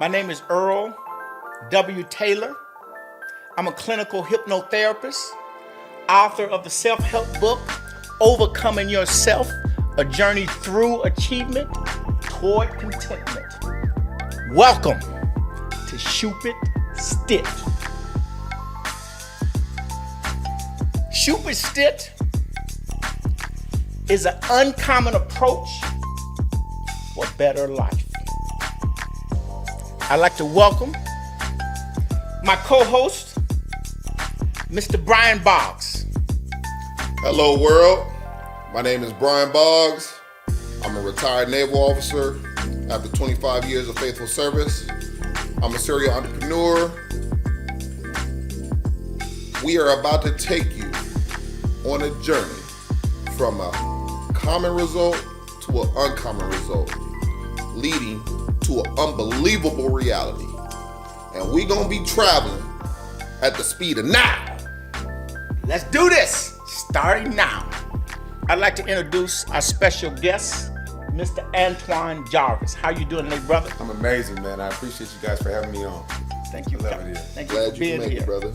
My name is Earl W Taylor. I'm a clinical hypnotherapist, author of the self-help book, Overcoming Yourself, A Journey Through Achievement Toward Contentment. Welcome to Shupidstit. Shupidstit is an uncommon approach for better life. I'd like to welcome my co-host, Mr. Bryan Boggs. Hello, world. My name is Bryan Boggs. I'm a retired naval officer after 25 years of faithful service. I'm a serial entrepreneur. We are about to take you on a journey from a common result to an uncommon result, leading to an unbelievable reality. And we're going to be traveling at the speed of now. Let's do this, starting now. I'd like to introduce our special guest, Mr. Antoine Jarvis. How you doing today, brother? I'm amazing, man. I appreciate you guys for having me on. Thank you. I love it here. Thank you Glad for you being can make here. it, brother.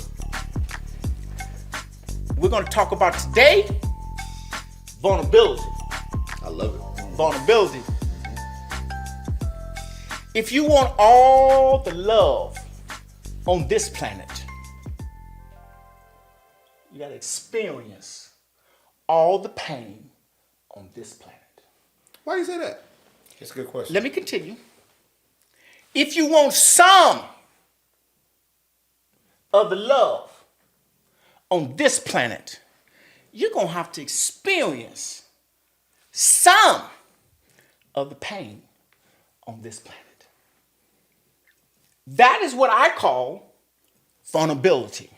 We're going to talk about today, vulnerability. I love it. Vulnerability. If you want all the love on this planet, you got to experience all the pain on this planet. Why do you say that? That's a good question. Let me continue. If you want some of the love on this planet, you're going to have to experience some of the pain on this planet. That is what I call vulnerability.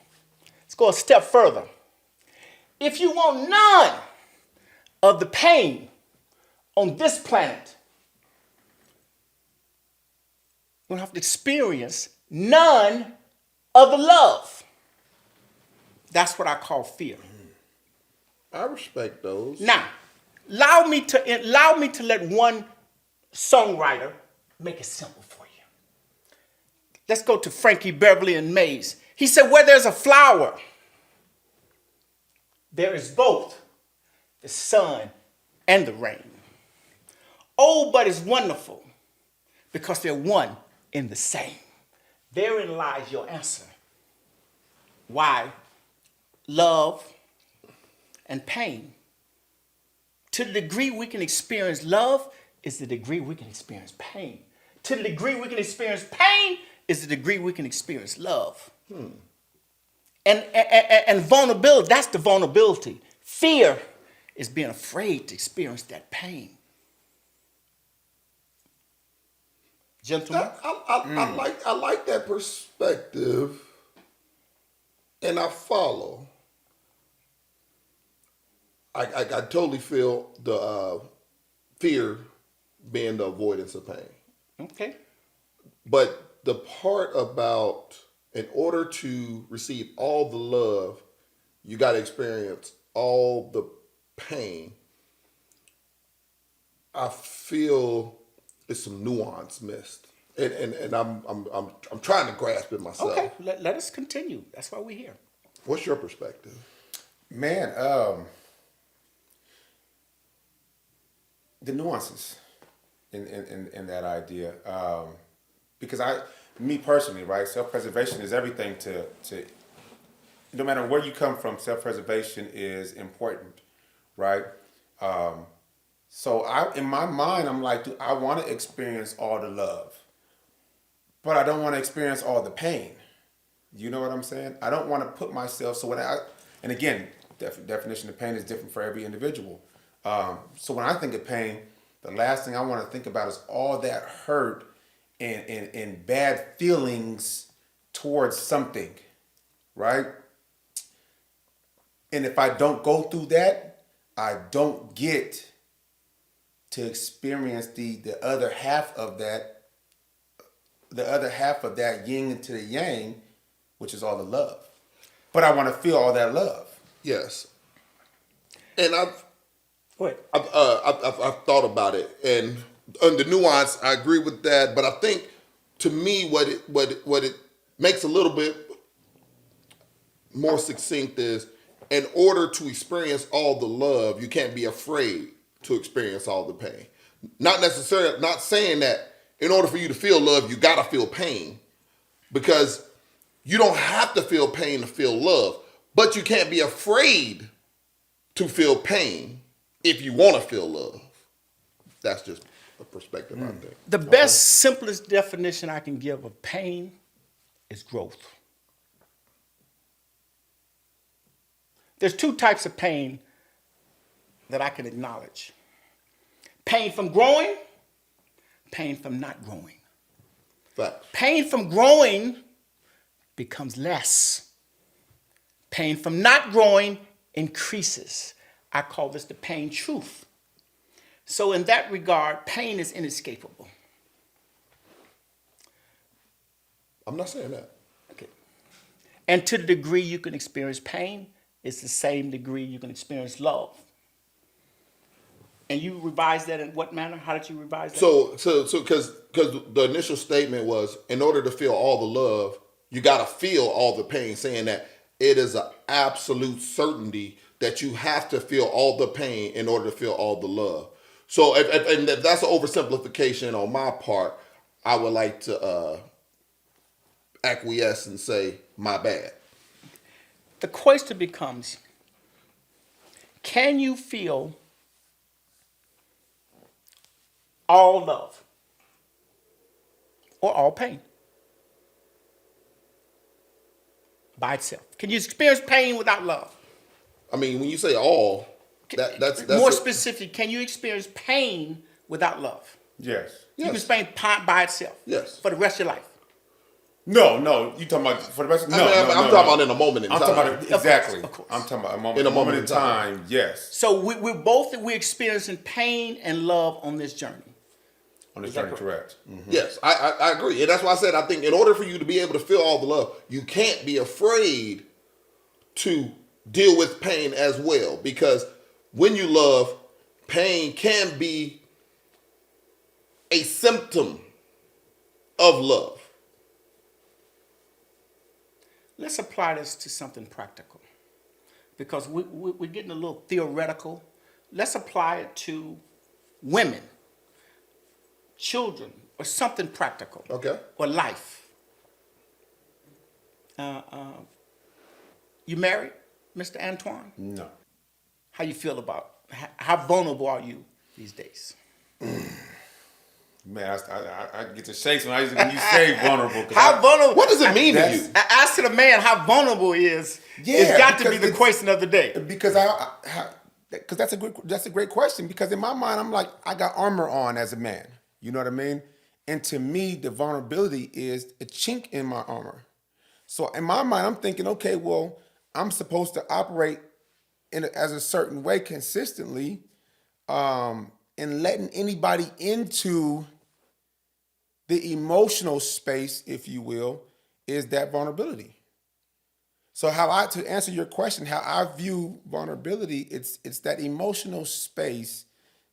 Let's go a step further. If you want none of the pain on this planet, you're going to have to experience none of the love. That's what I call fear. I respect those. Now, allow me to let one songwriter make it simple for you. Let's go to Frankie Beverly and Mays. He said, where there's a flower, there is both the sun and the rain. Oh, but it's wonderful because they're one in the same. Therein lies your answer. Why love and pain, to the degree we can experience love, is the degree we can experience pain. To the degree we can experience pain is the degree we can experience love. And vulnerability, that's the vulnerability. Fear is being afraid to experience that pain. Gentlemen? I like that perspective, and I follow. I totally feel the fear being the avoidance of pain. Okay. But the part about, in order to receive all the love, you got to experience all the pain. I feel it's some nuance missed, and I'm trying to grasp it myself. Okay, let us continue. That's why we're here. What's your perspective? Man, the nuances in that idea. Because me personally, right, self-preservation is everything to no matter where you come from, self-preservation is important, right? So in my mind, I'm like, I want to experience all the love, but I don't want to experience all the pain. You know what I'm saying? I don't want to put myself, so and again, definition of pain is different for every individual. So when I think of pain, the last thing I want to think about is all that hurt and bad feelings towards something, right? And if I don't go through that, I don't get to experience the other half of that, yin into the yang, which is all the love. But I want to feel all that love. Yes, and I've Go ahead. I've thought about it, and the nuance, I agree with that. But I think to me, what it makes a little bit more succinct is, in order to experience all the love, you can't be afraid to experience all the pain. Not necessarily, not saying that in order for you to feel love, you gotta feel pain, because you don't have to feel pain to feel love, but you can't be afraid to feel pain if you want to feel love. That's just a perspective, I think. The best, simplest definition I can give of pain is growth. There's two types of pain that I can acknowledge. Pain from growing, pain from not growing. Facts. Pain from growing becomes less. Pain from not growing increases. I call this the pain truth. So in that regard, pain is inescapable. I'm not saying that. Okay. And to the degree you can experience pain, it's the same degree you can experience love. And you revised that in what manner? How did you revise that? So because the initial statement was, in order to feel all the love, you got to feel all the pain, saying that it is an absolute certainty that you have to feel all the pain in order to feel all the love. So if that's an oversimplification on my part, I would like to acquiesce and say, my bad. The question becomes, can you feel all love or all pain by itself? Can you experience pain without love? I mean, when you say all, that's more specific. Can you experience pain without love? Yes. You can experience pain by itself. Yes. For the rest of your life. No, you talking about for the rest? No, I'm talking about in a moment in time. I'm talking about exactly. Of course. I'm talking about a moment in time. Yes. So we're experiencing pain and love on this journey. On this journey, correct. Mm-hmm. Yes, I agree. And that's why I said I think in order for you to be able to feel all the love, you can't be afraid to deal with pain as well. Because when you love, pain can be a symptom of love. Let's apply this to something practical, because we're getting a little theoretical. Let's apply it to women, children, or something practical. Okay. Or life. You married, Mr. Antoine? No. How you feel about, how vulnerable are you these days? Man, I get to shake when you say vulnerable. How vulnerable? What does it mean to you? I asked the man how vulnerable he is. It's got to be the question of the day. Because that's a great question. Because in my mind, I'm like, I got armor on as a man. You know what I mean? And to me, the vulnerability is a chink in my armor. So in my mind, I'm thinking, okay, well, I'm supposed to operate as a certain way consistently, and letting anybody into the emotional space, if you will, is that vulnerability. So to answer your question, how I view vulnerability, it's that emotional space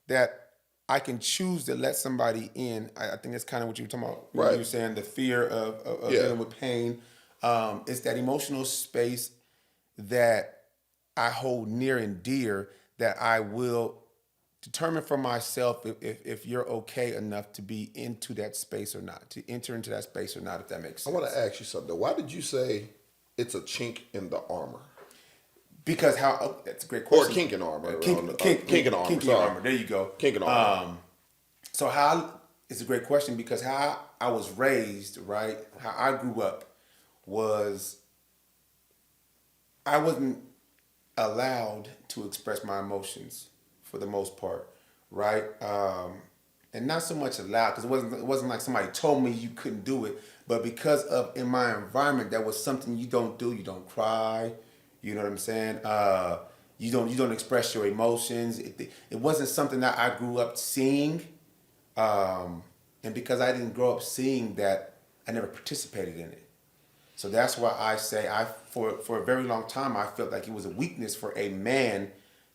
that I can choose to let somebody in. I think that's kind of what you were talking about. Right. You were saying the fear of dealing with pain. It's that emotional space that I hold near and dear, that I will determine for myself if you're okay enough to be into that space or not, to enter into that space or not, if that makes sense. I want to ask you something. Why did you say it's a chink in the armor? Because that's a great question. Or kink in armor. Kink in armor. Kinky Sorry. armor. There you go. Kink in armor. It's a great question, because how I was raised, right? How I grew up was I wasn't allowed to express my emotions for the most part, right? And not so much allowed, because it wasn't like somebody told me you couldn't do it, but because of in my environment, that was something you don't do. You don't cry. You know what I'm saying? You don't express your emotions. It wasn't something that I grew up seeing, and because I didn't grow up seeing that, I never participated in it. So that's why I say for a very long time, I felt like it was a weakness for a man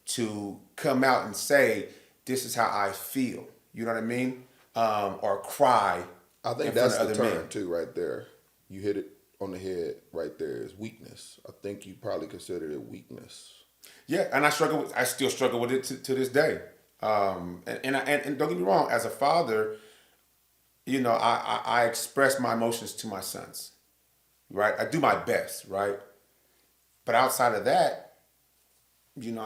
to come out and say, this is how I feel. You know what I mean? Or cry I think in front that's of the other term men. too, right there. You hit it on the head right there. Is weakness. I think you probably considered it weakness. Yeah, and I still struggle with it to this day. And don't get me wrong, as a father, you know, I express my emotions to my sons, right? I do my best, right? But outside of that, you know,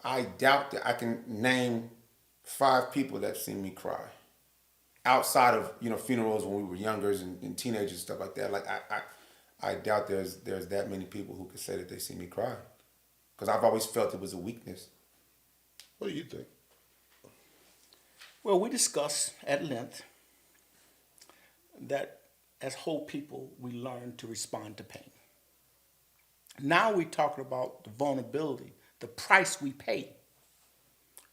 I doubt that I can name 5 people that seen me cry. Outside of, you know, funerals when we were younger and teenagers and stuff like that. Like I doubt there's that many people who could say that they see me cry. Because I've always felt it was a weakness. What do you think? Well, we discussed at length that as whole people, we learn to respond to pain. Now we're talking about the vulnerability, the price we pay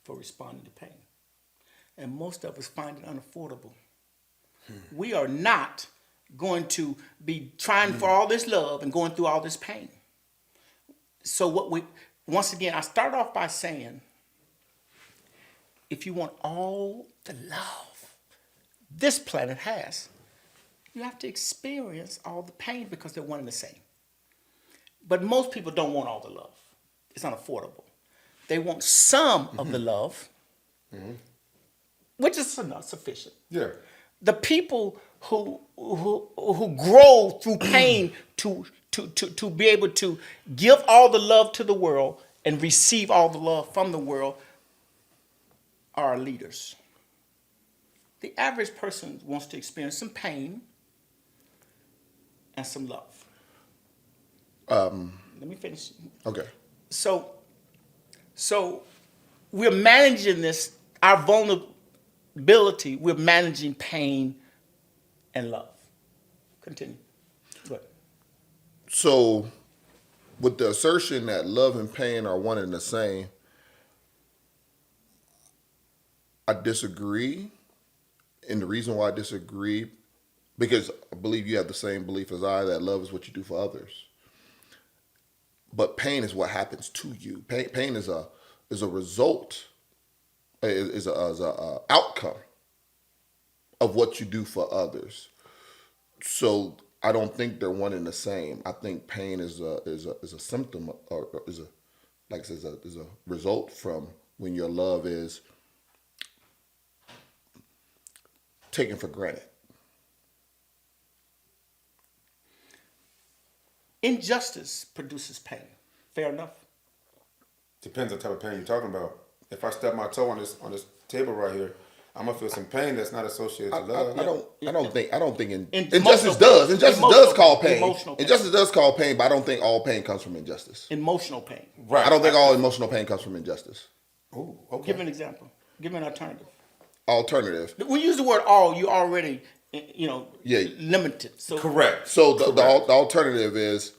for responding to pain. And most of us find it unaffordable. We are not going to be trying for all this love and going through all this pain. So once again, I start off by saying, if you want all the love this planet has, you have to experience all the pain because they're one and the same. But most people don't want all the love. It's unaffordable. They want some of the love, which is not sufficient. Yeah. The people who grow through pain to be able to give all the love to the world and receive all the love from the world are our leaders. The average person wants to experience some pain and some love. Let me finish. Okay. So we're managing this, our vulnerability, we're managing pain and love. Continue. Go ahead. So, with the assertion that love and pain are one and the same, I disagree. And the reason why I disagree, because I believe you have the same belief as I, that love is what you do for others. But pain is what happens to you. Pain is a result, is a outcome of what you do for others. So I don't think they're one and the same. I think pain is a symptom, or is a result from when your love is taken for granted. Injustice produces pain. Fair enough. Depends on the type of pain you're talking about. If I stub my toe on this table right here, I'm gonna feel some pain that's not associated to love. I don't think Emotional injustice pain. does. Injustice Emotional does cause pain. pain. Emotional pain. Injustice does cause pain, but I don't think all pain comes from injustice. Emotional pain. Right. I don't think all emotional pain comes from injustice. Ooh, okay. Give an example. Give me an alternative. Alternative. When you use the word all, you already, Yeah. limited. So Correct. So the alternative is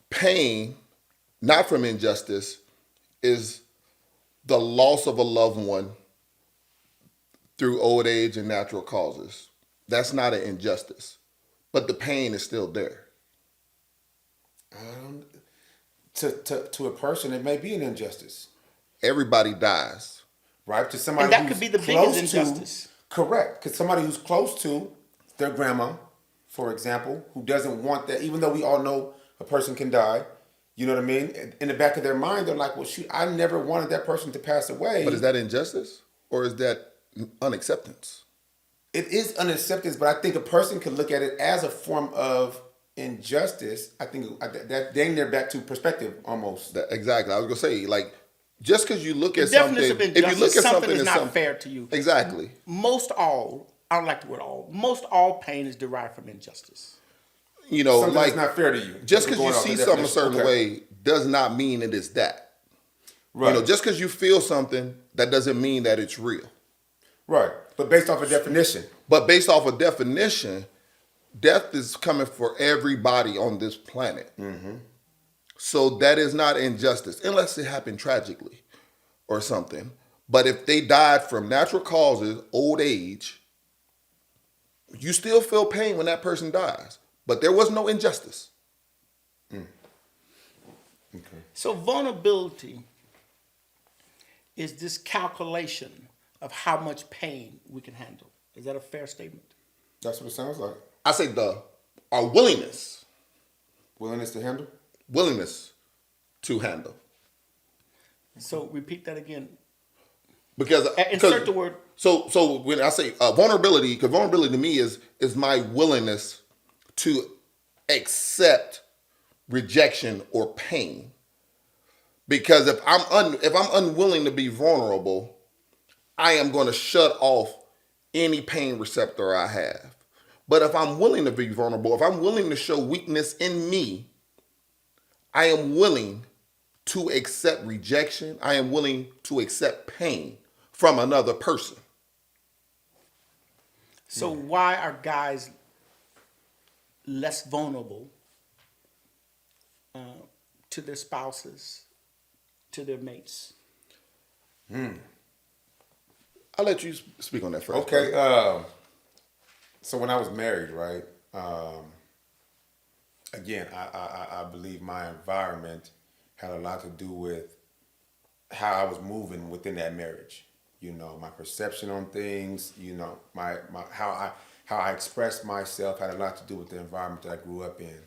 pain, not from injustice, is the loss of a loved one through old age and natural causes. That's not an injustice, but the pain is still there. To a person, it may be an injustice, Everybody dies. right? To somebody And that who's could be the close biggest to- injustice. Correct. Because somebody who's close to their grandma, for example, who doesn't want that, even though we all know a person can die, you know what I mean? In the back of their mind, they're like, well, shoot, I never wanted that person to pass away. But is that injustice or is that unacceptance? It is unacceptance, but I think a person could look at it as a form of injustice. I think that then they're back to perspective almost. Exactly. I was gonna say, like, just because you look the at something, definition of if you injustice, look at something is as not something, fair to you. Exactly. I don't like the word all. Most all pain is derived from injustice. You know, Something like, that's not fair to you. just because Going you off the see something a definition. certain Okay. way does not mean it is that. Right. You know, just because you feel something, that doesn't mean that it's real. Right. But based off a definition. But based off of definition, death is coming for everybody on this planet. Mm-hmm. So that is not injustice, unless it happened tragically or something. But if they died from natural causes, old age, you still feel pain when that person dies. But there was no injustice. So vulnerability is this calculation of how much pain we can handle. Is that a fair statement? That's what it sounds like. I say our willingness Willingness to handle? to handle. So repeat that again. Because Insert the word. So when I say vulnerability, because vulnerability to me is my willingness to accept rejection or pain. Because if I'm unwilling to be vulnerable, I am going to shut off any pain receptor I have. But if I'm willing to be vulnerable, if I'm willing to show weakness in me, I am willing to accept rejection. I am willing to accept pain from another person. So why are guys less vulnerable to their spouses, to their mates? I'll let you speak on that first. Okay. So when I was married, right? Again, I believe my environment had a lot to do with how I was moving within that marriage. You know, my perception on things. You know, my how I expressed myself had a lot to do with the environment that I grew up in,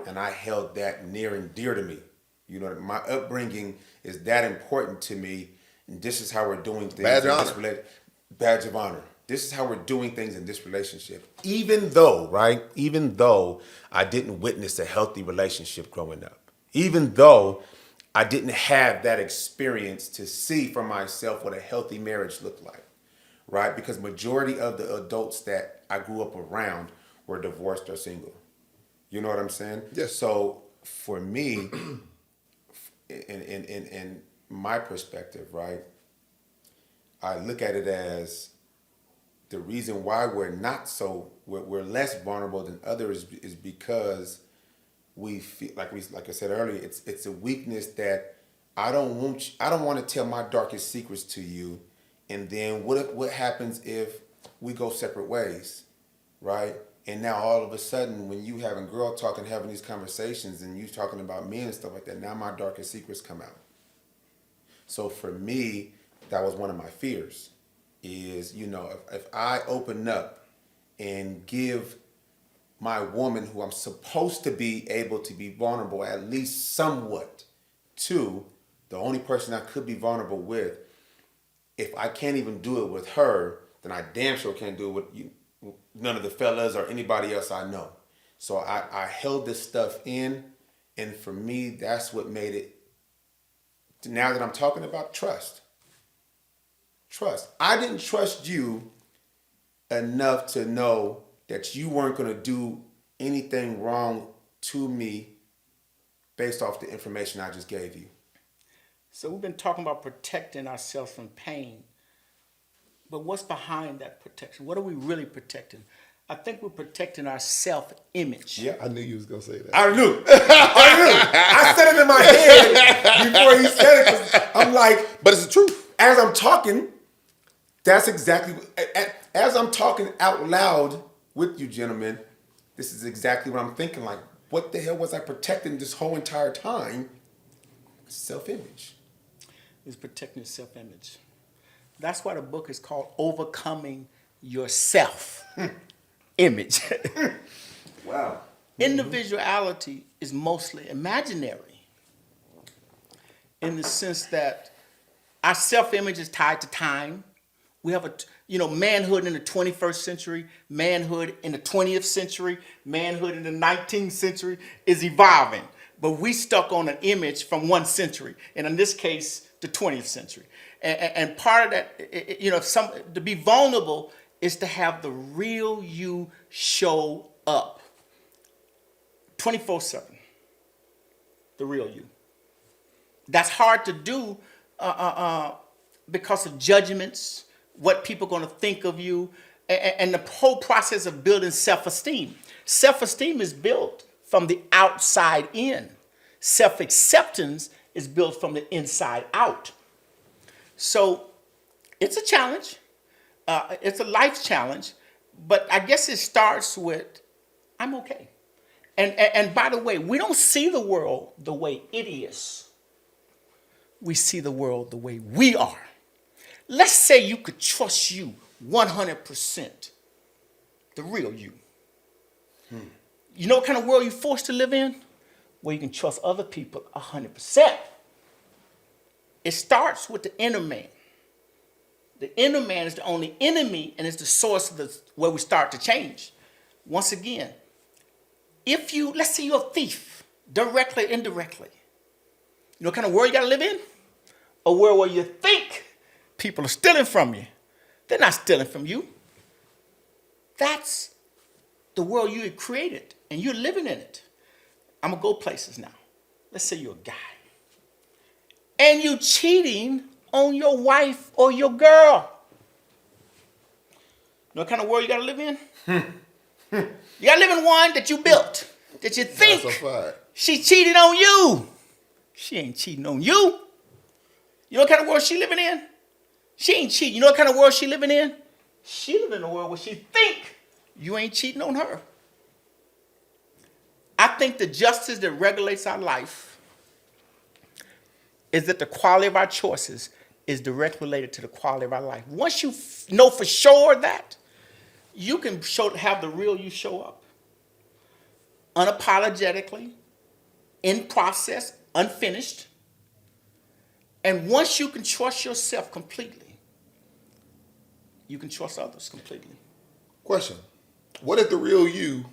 and I held that near and dear to me. You know, my upbringing is that important to me, and this is how we're doing things. Badge of honor. This is how we're doing things in this relationship. Even though I didn't witness a healthy relationship growing up. Even though I didn't have that experience to see for myself what a healthy marriage looked like, right? Because majority of the adults that I grew up around were divorced or single. You know what I'm saying? Yes. So for me, in my perspective, right, I look at it as the reason why we're less vulnerable than others is because we feel like I said earlier, it's a weakness that I don't want to tell my darkest secrets to you, and then what happens if we go separate ways, right? And now all of a sudden, when you having girl talk and having these conversations, and you talking about men and stuff like that, now my darkest secrets come out. So for me, that was one of my fears. Is, you know, if I open up and give my woman, who I'm supposed to be able to be vulnerable at least somewhat to, the only person I could be vulnerable with, if I can't even do it with her, then I damn sure can't do it with none of the fellas or anybody else I know. So I held this stuff in, and for me, that's what made it, now that I'm talking about trust. Trust. I didn't trust you enough to know that you weren't going to do anything wrong to me based off the information I just gave you. So we've been talking about protecting ourselves from pain. But what's behind that protection? What are we really protecting? I think we're protecting our self-image. Yeah, I knew you was gonna say that. I knew. I said it in my head before he said it, 'cause I'm like, But it's the truth. as I'm talking, that's exactly, as I'm talking out loud with you gentlemen, this is exactly what I'm thinking. Like, what the hell was I protecting this whole entire time? Self-image. Is protecting your self-image. That's why the book is called Overcoming Your Self-Image. Wow. Individuality is mostly imaginary in the sense that our self-image is tied to time. We have manhood in the 21st century, manhood in the 20th century, manhood in the 19th century is evolving. But we stuck on an image from one century, and in this case, the 20th century. And part of that, to be vulnerable is to have the real you show up 24/7. The real you. That's hard to do because of judgments, what people are going to think of you, and the whole process of building self-esteem. Self-esteem is built from the outside in. Self-acceptance is built from the inside out. So it's a challenge. It's a life challenge. But I guess it starts with, I'm okay. And by the way, we don't see the world the way it is. We see the world the way we are. let's say you could trust you 100%, the real you. You know what kind of world you're forced to live in? Where you can trust other people 100%. It starts with the inner man. The inner man is the only enemy and is the source of where we start to change. Once again, let's say you're a thief, directly, indirectly. You know what kind of world you got to live in? A world where you think people are stealing from you. They're not stealing from you. That's the world you had created, and you're living in it. I'm going to go places now. Let's say you're a guy. And you're cheating on your wife or your girl. You know what kind of world you got to live in? You got to live in one that you built, that you think she cheated on you. She ain't cheating on you. You know what kind of world she living in? She ain't cheating. You know what kind of world she living in? She living in a world where she think you ain't cheating on her. I think the justice that regulates our life is that the quality of our choices is directly related to the quality of our life. Once you know for sure that, you can have the real you show up. Unapologetically, in process, unfinished. And once you can trust yourself completely, you can trust others completely. Question. What if the real you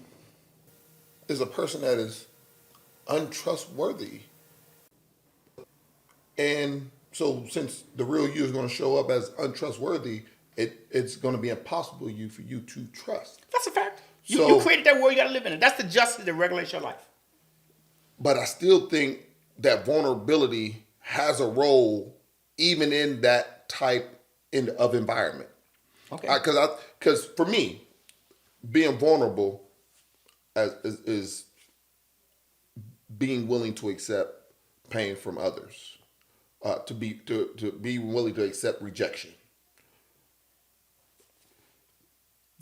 is a person that is untrustworthy? And so since the real you is going to show up as untrustworthy, it's going to be impossible for you to trust. That's a fact. You created that world, you got to live in it. That's the justice that regulates your life. But I still think that vulnerability has a role even in that type of environment. Okay. Because for me, being vulnerable is being willing to accept pain from others, to be willing to accept rejection.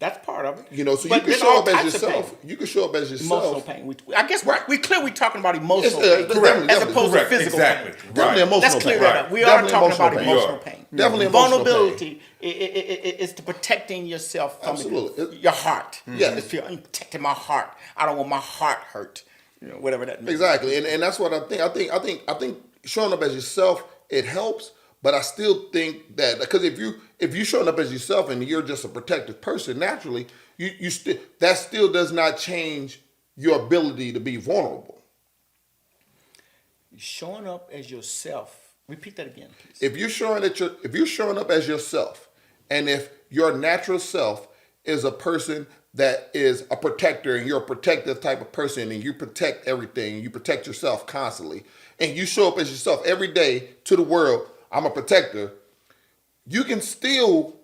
That's part of it. You know, so but you can show up as yourself. You can show up as yourself. Emotional pain. I guess we're clearly talking about emotional It's, pain, correct, as opposed to physical exactly. pain. Definitely emotional Let's pain. clear that up. We Definitely are talking about pain. emotional pain. Definitely emotional vulnerability is to protecting yourself from your heart. Yeah, I'm protecting my heart. I don't want my heart hurt. You know, whatever that means. Exactly, and that's what I think. I think showing up as yourself, it helps. But I still think that because if you showing up as yourself and you're just a protective person, naturally, that still does not change your ability to be vulnerable. Showing up as yourself. Repeat that again, please. If you're showing up as yourself, and if your natural self is a person that is a protector, and you're a protective type of person, and you protect everything, you protect yourself constantly, and you show up as yourself every day to the world, I'm a protector, you still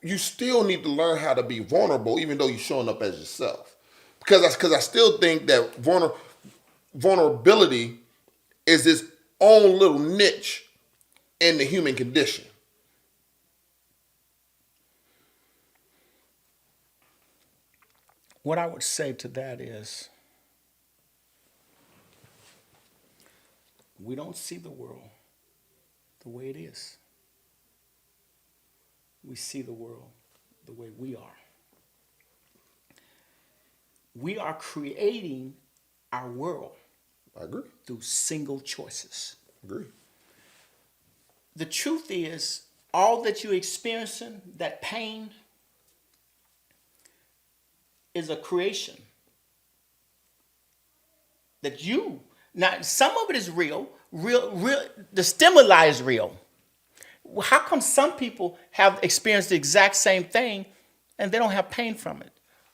need to learn how to be vulnerable, even though you're showing up as yourself. Because I still think that vulnerability is its own little niche in the human condition. What I would say to that is, we don't see the world the way it is. We see the world the way we are. We are creating our world. I agree. Through single choices. Agree. The truth is, all that you're experiencing, that pain, is a creation. That now some of it is real, the stimuli is real. How come some people have experienced the exact same thing and they don't have pain from it?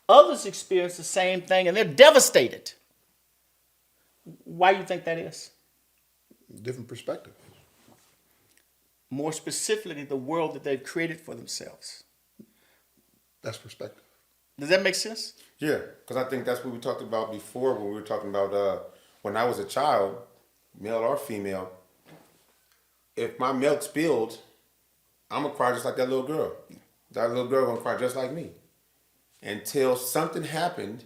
Others experience the same thing and they're devastated. Why do you think that is? Different perspective. More specifically, the world that they've created for themselves. That's perspective. Does that make sense? Yeah, because I think that's what we talked about before when we were talking about when I was a child, male or female, if my milk spilled, I'm going to cry just like that little girl. That little girl going to cry just like me. Until something happened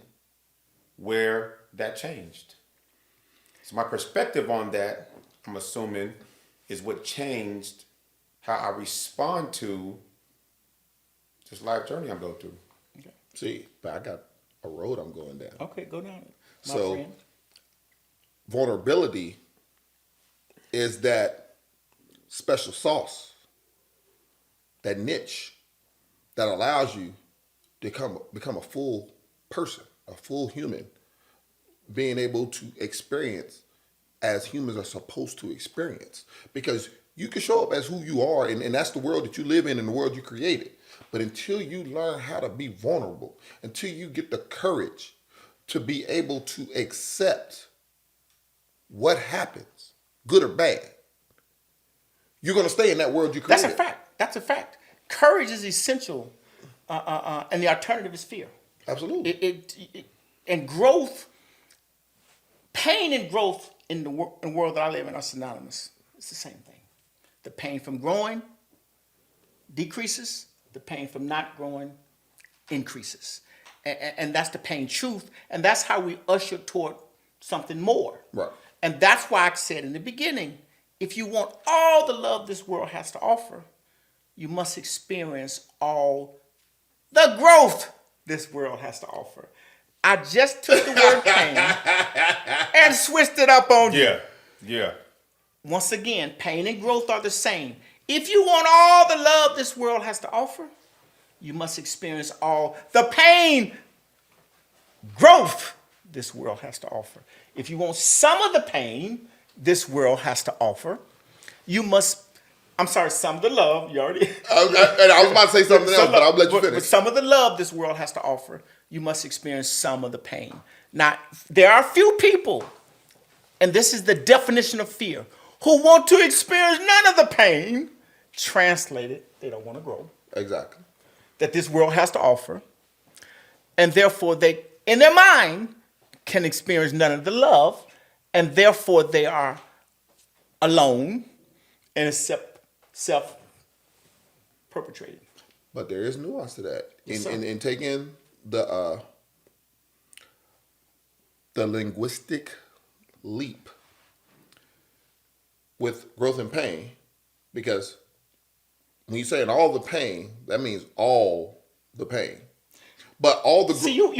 where that changed. So my perspective on that, I'm assuming, is what changed how I respond to this life journey I'm going through. Okay. See, but I got a road I'm going down. Okay, go down it, my So, friend. vulnerability is that special sauce, that niche that allows you to become a full person, a full human, being able to experience as humans are supposed to experience. Because you can show up as who you are, and that's the world that you live in and the world you created. But until you learn how to be vulnerable, until you get the courage to be able to accept what happens, good or bad, you're going to stay in that world you created. That's a fact. That's a fact. Courage is essential, and the alternative is fear. Absolutely. And growth, pain and growth in the world that I live in are synonymous. It's the same thing. The pain from growing decreases. The pain from not growing increases. And that's the pain truth. And that's how we usher toward something more. Right. And that's why I said in the beginning, if you want all the love this world has to offer, you must experience all the growth this world has to offer. I just took the word pain and switched it up on you. Yeah. Once again, pain and growth are the same. If you want all the love this world has to offer, you must experience all the pain, growth this world has to offer. If you want some of the pain this world has to offer, you must, some of the love, you already. And I was about to say something else, but I'll let you finish. But some of the love this world has to offer, you must experience some of the pain. Now, there are a few people, and this is the definition of fear, who want to experience none of the pain. Translated, they don't want to grow. Exactly. That this world has to offer. And therefore, they, in their mind, can experience none of the love. And therefore, they are alone and self-perpetrated. But there is nuance to that. Yes, In taking the linguistic leap with growth and pain, because when you're saying all the pain, that means all the pain. But all the See, you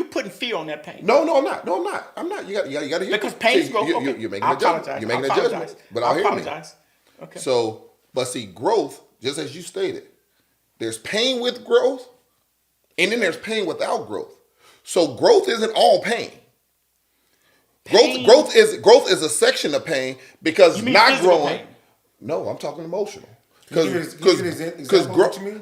putting fear on that pain. No, I'm not. I'm not. You got to hear Because pain is growth. Okay. You're making a judgment. You're making a judgment. But I'll apologize. Okay. So, but see, growth, just as you stated, there's pain with growth, and then there's pain without growth. So growth isn't all pain. Growth is a section of pain, because you mean not growing. Pain? No, I'm talking emotional. Because growth.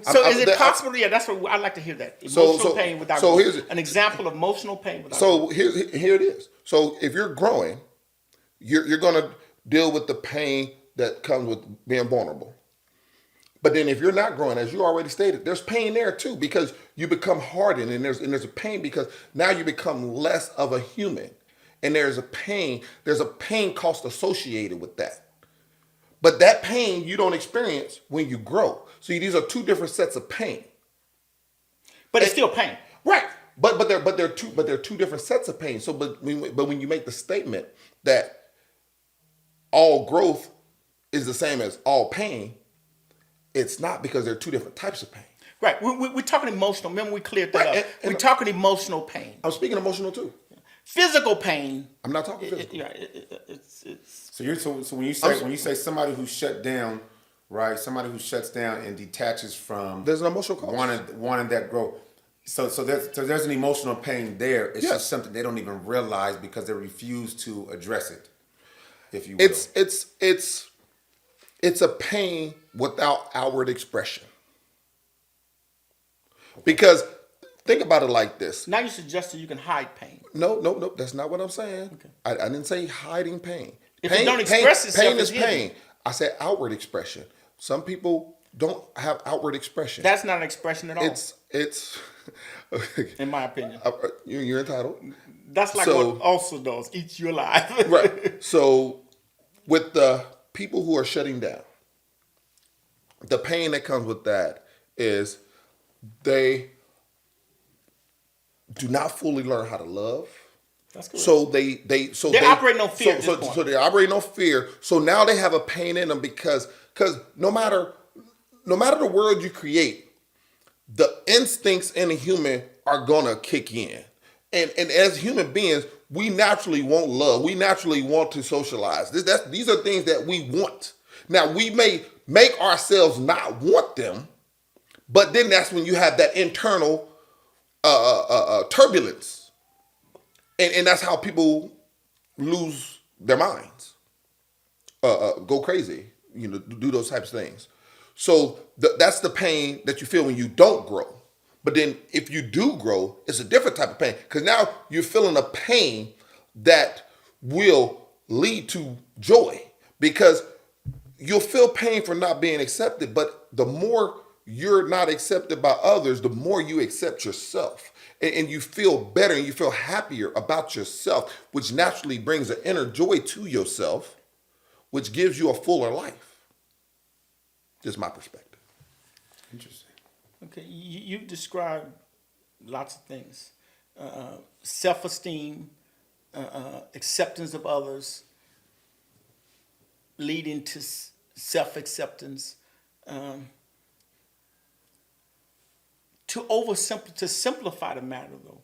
So is it possible? Yeah, that's what I'd like to hear. That emotional pain without growth. Here's an example of emotional pain without growth. So here it is. So if you're growing, you're going to deal with the pain that comes with being vulnerable. But then if you're not growing, as you already stated, there's pain there too, because you become hardened, and there's a pain because now you become less of a human, and there's a pain cost associated with that. But that pain you don't experience when you grow. So these are two different sets of pain. But it's still pain, right? But they're two different sets of pain. So but when you make the statement that all growth is the same as all pain, it's not, because there are two different types of pain. Right. We're talking emotional. Remember, we cleared that up. We're talking emotional pain. I'm speaking emotional too. Physical pain. I'm not talking physical. So when you say somebody who shut down, right? Somebody who shuts down and detaches from. There's an emotional cost. Wanting that growth. So there's an emotional pain there. It's just something they don't even realize because they refuse to address it. If you will. It's a pain without outward expression. Because think about it like this. Now you suggested you can hide pain. No. That's not what I'm saying. Okay. I didn't say hiding pain. If you don't express itself, pain is pain. I said outward expression. Some people don't have outward expression. That's not an expression at all. It's in my opinion. You're entitled. That's like what also does. Eats you alive. Right. So with the people who are shutting down, the pain that comes with that is they do not fully learn how to love. That's correct. So they're operating on fear. So they're operating on fear. So now they have a pain in them because Because no matter the world you create, the instincts in a human are gonna kick in. And as human beings, we naturally want love. We naturally want to socialize. These are things that we want. Now, we may make ourselves not want them, but then that's when you have that internal turbulence. And that's how people lose their minds, go crazy, do those types of things. So that's the pain that you feel when you don't grow. But then if you do grow, it's a different type of pain, because now you're feeling a pain that will lead to joy, because you'll feel pain for not being accepted. But the more you're not accepted by others, the more you accept yourself. And you feel better and you feel happier about yourself, which naturally brings an inner joy to yourself, which gives you a fuller life. Just my perspective. Interesting. Okay, you've described lots of things. Self-esteem, acceptance of others, leading to self-acceptance. To simplify the matter, though,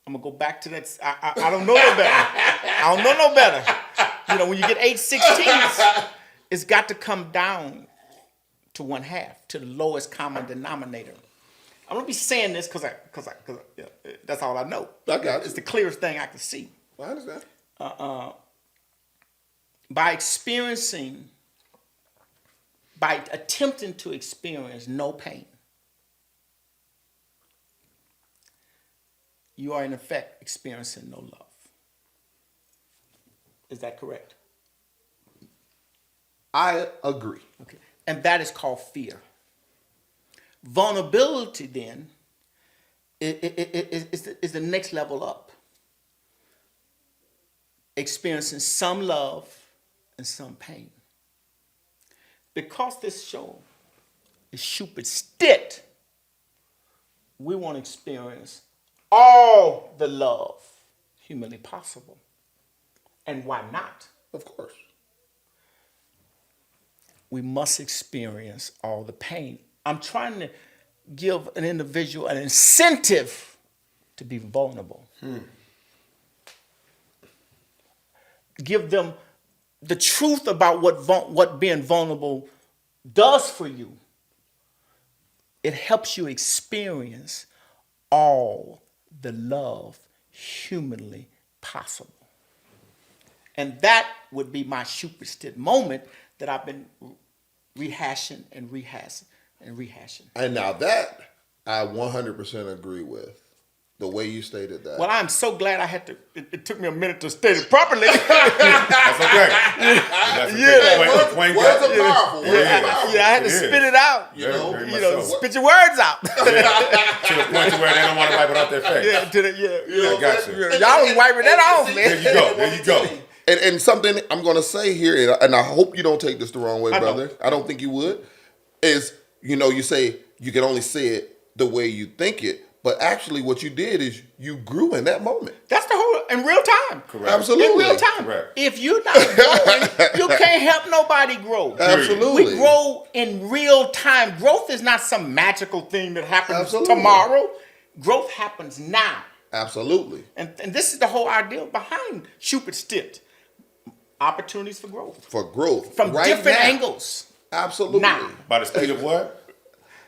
I'm gonna go back to that. I don't know no better. I don't know no better. When you get 8 16s, it's got to come down to 1/2, to the lowest common denominator. I'm gonna be saying this because that's all I know. I got it. It's the clearest thing I can see. I understand. By attempting to experience no pain, you are in effect experiencing no love. Is that correct? I agree. Okay. And that is called fear. Vulnerability, then, is the next level up. Experiencing some love and some pain. Because this show is Shupidstit, we want to experience all the love humanly possible. And why not? Of course. We must experience all the pain. I'm trying to give an individual an incentive to be vulnerable. Give them the truth about what being vulnerable does for you. It helps you experience all the love humanly possible. And that would be my Shupidstit moment that I've been rehashing and rehashing. And now that I 100% agree with, the way you stated that. Well, I'm so glad I had to, it took me a minute to state it properly. That's okay. Words are powerful. I had to spit it out. Spit your words out. To the point to where they don't want to wipe it off their face. I got you. Y'all was wiping that off, man. There you go. And something I'm going to say here, and I hope you don't take this the wrong way, brother. I don't think you would, is, you say you can only say it the way you think it. But actually what you did is you grew in that moment. That's the whole, in real time. Correct. Absolutely. In real time. Correct. If you're not growing, you can't help nobody grow. Absolutely. We grow in real time. Growth is not some magical thing that happens tomorrow. Growth happens now. Absolutely. And this is the whole idea behind Shupidstit. Opportunities for growth. For growth. From different angles. Absolutely. Now. By the speed of what?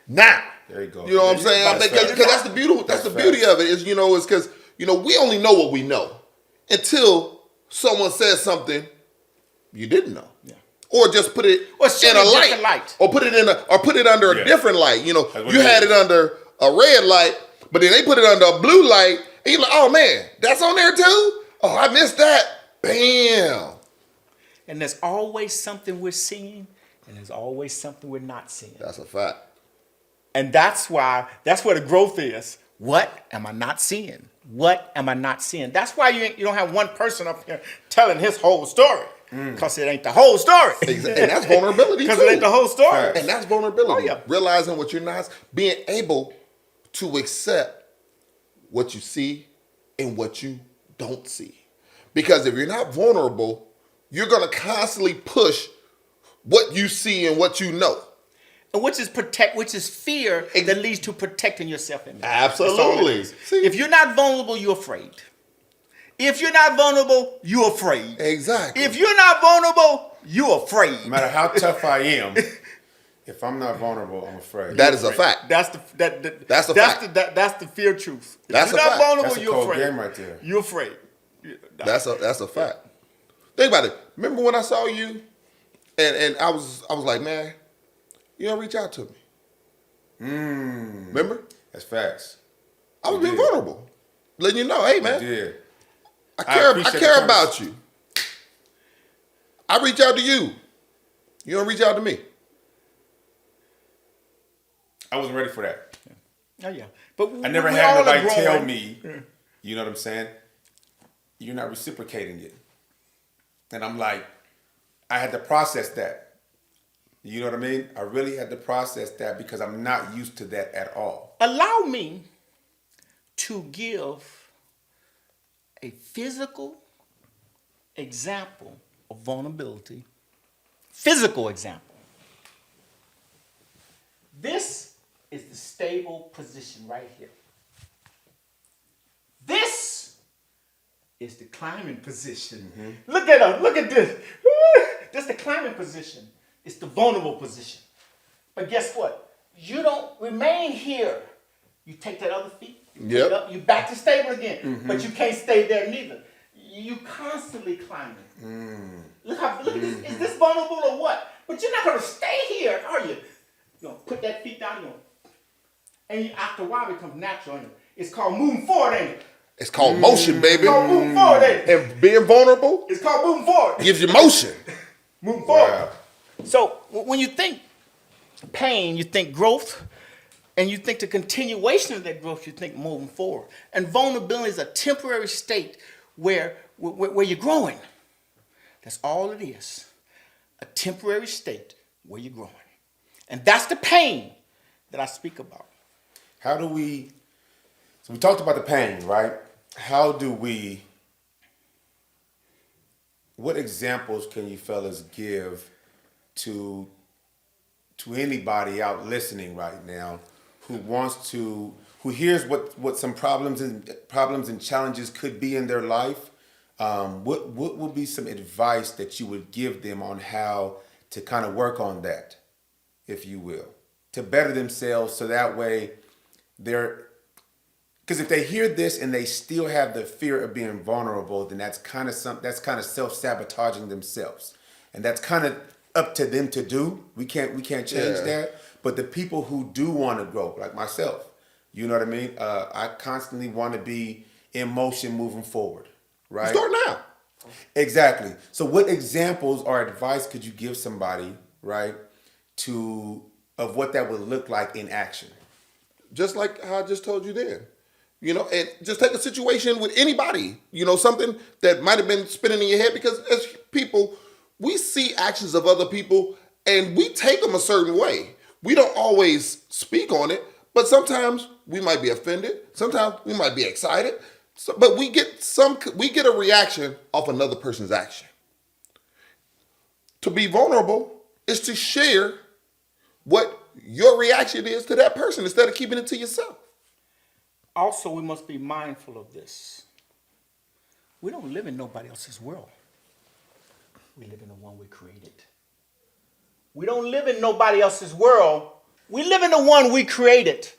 Now. There you go. You know what I'm saying? Because that's the beauty. That's the beauty of it. Is is because we only know what we know until someone says something you didn't know, or just put it in a light, or put it under a different light. You had it under a red light, but then they put it under a blue light, and you're like, oh man, that's on there too. Oh, I missed that. Bam. And there's always something we're seeing, and there's always something we're not seeing. That's a fact. And that's where the growth is. What am I not seeing? What am I not seeing? That's why you don't have one person up here telling his whole story. Because it ain't the whole story. And that's vulnerability, because it ain't the whole story. And that's vulnerability. Oh, yeah. Realizing what you're not, being able to accept what you see and what you don't see. Because if you're not vulnerable, you're going to constantly push what you see and what you know. And which is fear that leads to protecting your self-image. Absolutely. See? If you're not vulnerable, you're afraid. If you're not vulnerable, you're afraid. Exactly. If you're not vulnerable, you're afraid. No matter how tough I am, if I'm not vulnerable, I'm afraid. That is a fact. That's the fact. That's the fear truth. If That's you're a not fact. vulnerable, That's a you're cold afraid. game right there. You're afraid. That's a fact. Think about it. Remember when I saw you, and I was like, man, you don't reach out to me. Remember? That's facts. I was being vulnerable, letting you know, hey man, I did. I care about you. I reach out to you. You don't reach out to me. I wasn't ready for that. Oh yeah, but I never had nobody tell me, you know what I'm saying? You're not reciprocating it. And I'm like, I had to process that. You know what I mean? I really had to process that because I'm not used to that at all. Allow me to give a physical example of vulnerability. Physical example. This is the stable position right here. This is the climbing position. Mm-hmm. Look at us. Look at this. This is the climbing position. It's the vulnerable position. But guess what? You don't remain here. You take that other feet. Yep. Up, you back to stable again. Mm-hmm. But you can't stay there neither. You constantly climbing. Look at this. Is this vulnerable or what? But you're not going to stay here, are you? You're going to put that feet down. And after a while, it becomes natural. It's called moving forward, ain't it? It's called motion, baby. It's called moving forward, ain't it? And being vulnerable, it's called moving forward. Gives you motion. Moving forward. Wow. So when you think pain, you think growth. And you think the continuation of that growth, you think moving forward. And vulnerability is a temporary state where you're growing. That's all it is. A temporary state where you're growing. And that's the pain that I speak about. How do we, so we talked about the pain, right? How do we, what examples can you fellas give to anybody out listening right now who hears what some problems and challenges could be in their life? What would be some advice that you would give them on how to kind of work on that, if you will, to better themselves so that way because if they hear this and they still have the fear of being vulnerable, then that's kind of self-sabotaging themselves. And that's kind of up to them to do. We can't change that. But the people who do want to grow, like myself, you know what I mean? I constantly want to be in motion moving forward, right? Start now. Exactly. So what examples or advice could you give somebody, right, of what that would look like in action? Just like how I just told you then. And just take a situation with anybody, something that might have been spinning in your head, because as people, we see actions of other people and we take them a certain way. We don't always speak on it, but sometimes we might be offended. Sometimes we might be excited, but we get a reaction off another person's action. To be vulnerable is to share what your reaction is to that person instead of keeping it to yourself. Also, we must be mindful of this. We don't live in nobody else's world. We live in the one we created. We don't live in nobody else's world. We live in the one we created.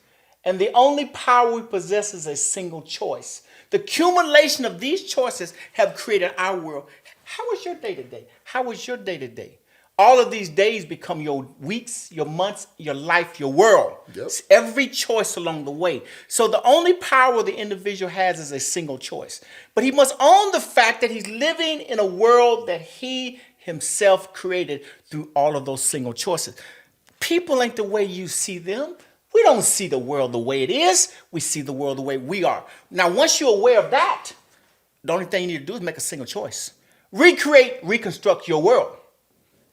And the only power we possess is a single choice. The accumulation of these choices have created our world. How was your day today? How was your day today? All of these days become your weeks, your months, your life, your world. Yep. It's every choice along the way. So the only power the individual has is a single choice. But he must own the fact that he's living in a world that he himself created through all of those single choices. People ain't the way you see them. We don't see the world the way it is. We see the world the way we are. Now, once you're aware of that, the only thing you need to do is make a single choice. Reconstruct your world.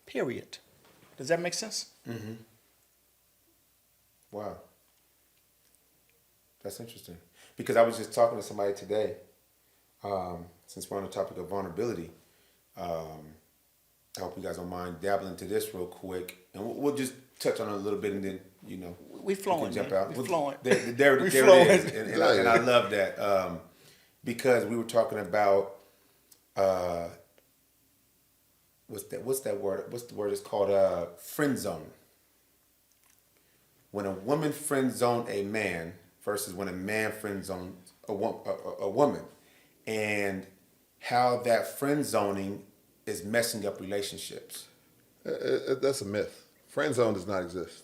Period. Does that make sense? Mm-hmm. Wow. That's interesting. Because I was just talking to somebody today, since we're on the topic of vulnerability, I hope you guys don't mind dabbling into this real quick, and we'll just touch on it a little bit, and then we flowing, can jump man. out. We flowing. There We it flowing. is, and I love that because we were talking about what's that word? What's the word? It's called friend zone. When a woman friend zone a man versus when a man friend zone a woman, and how that friend zoning is messing up relationships. That's a myth. Friend zone does not exist.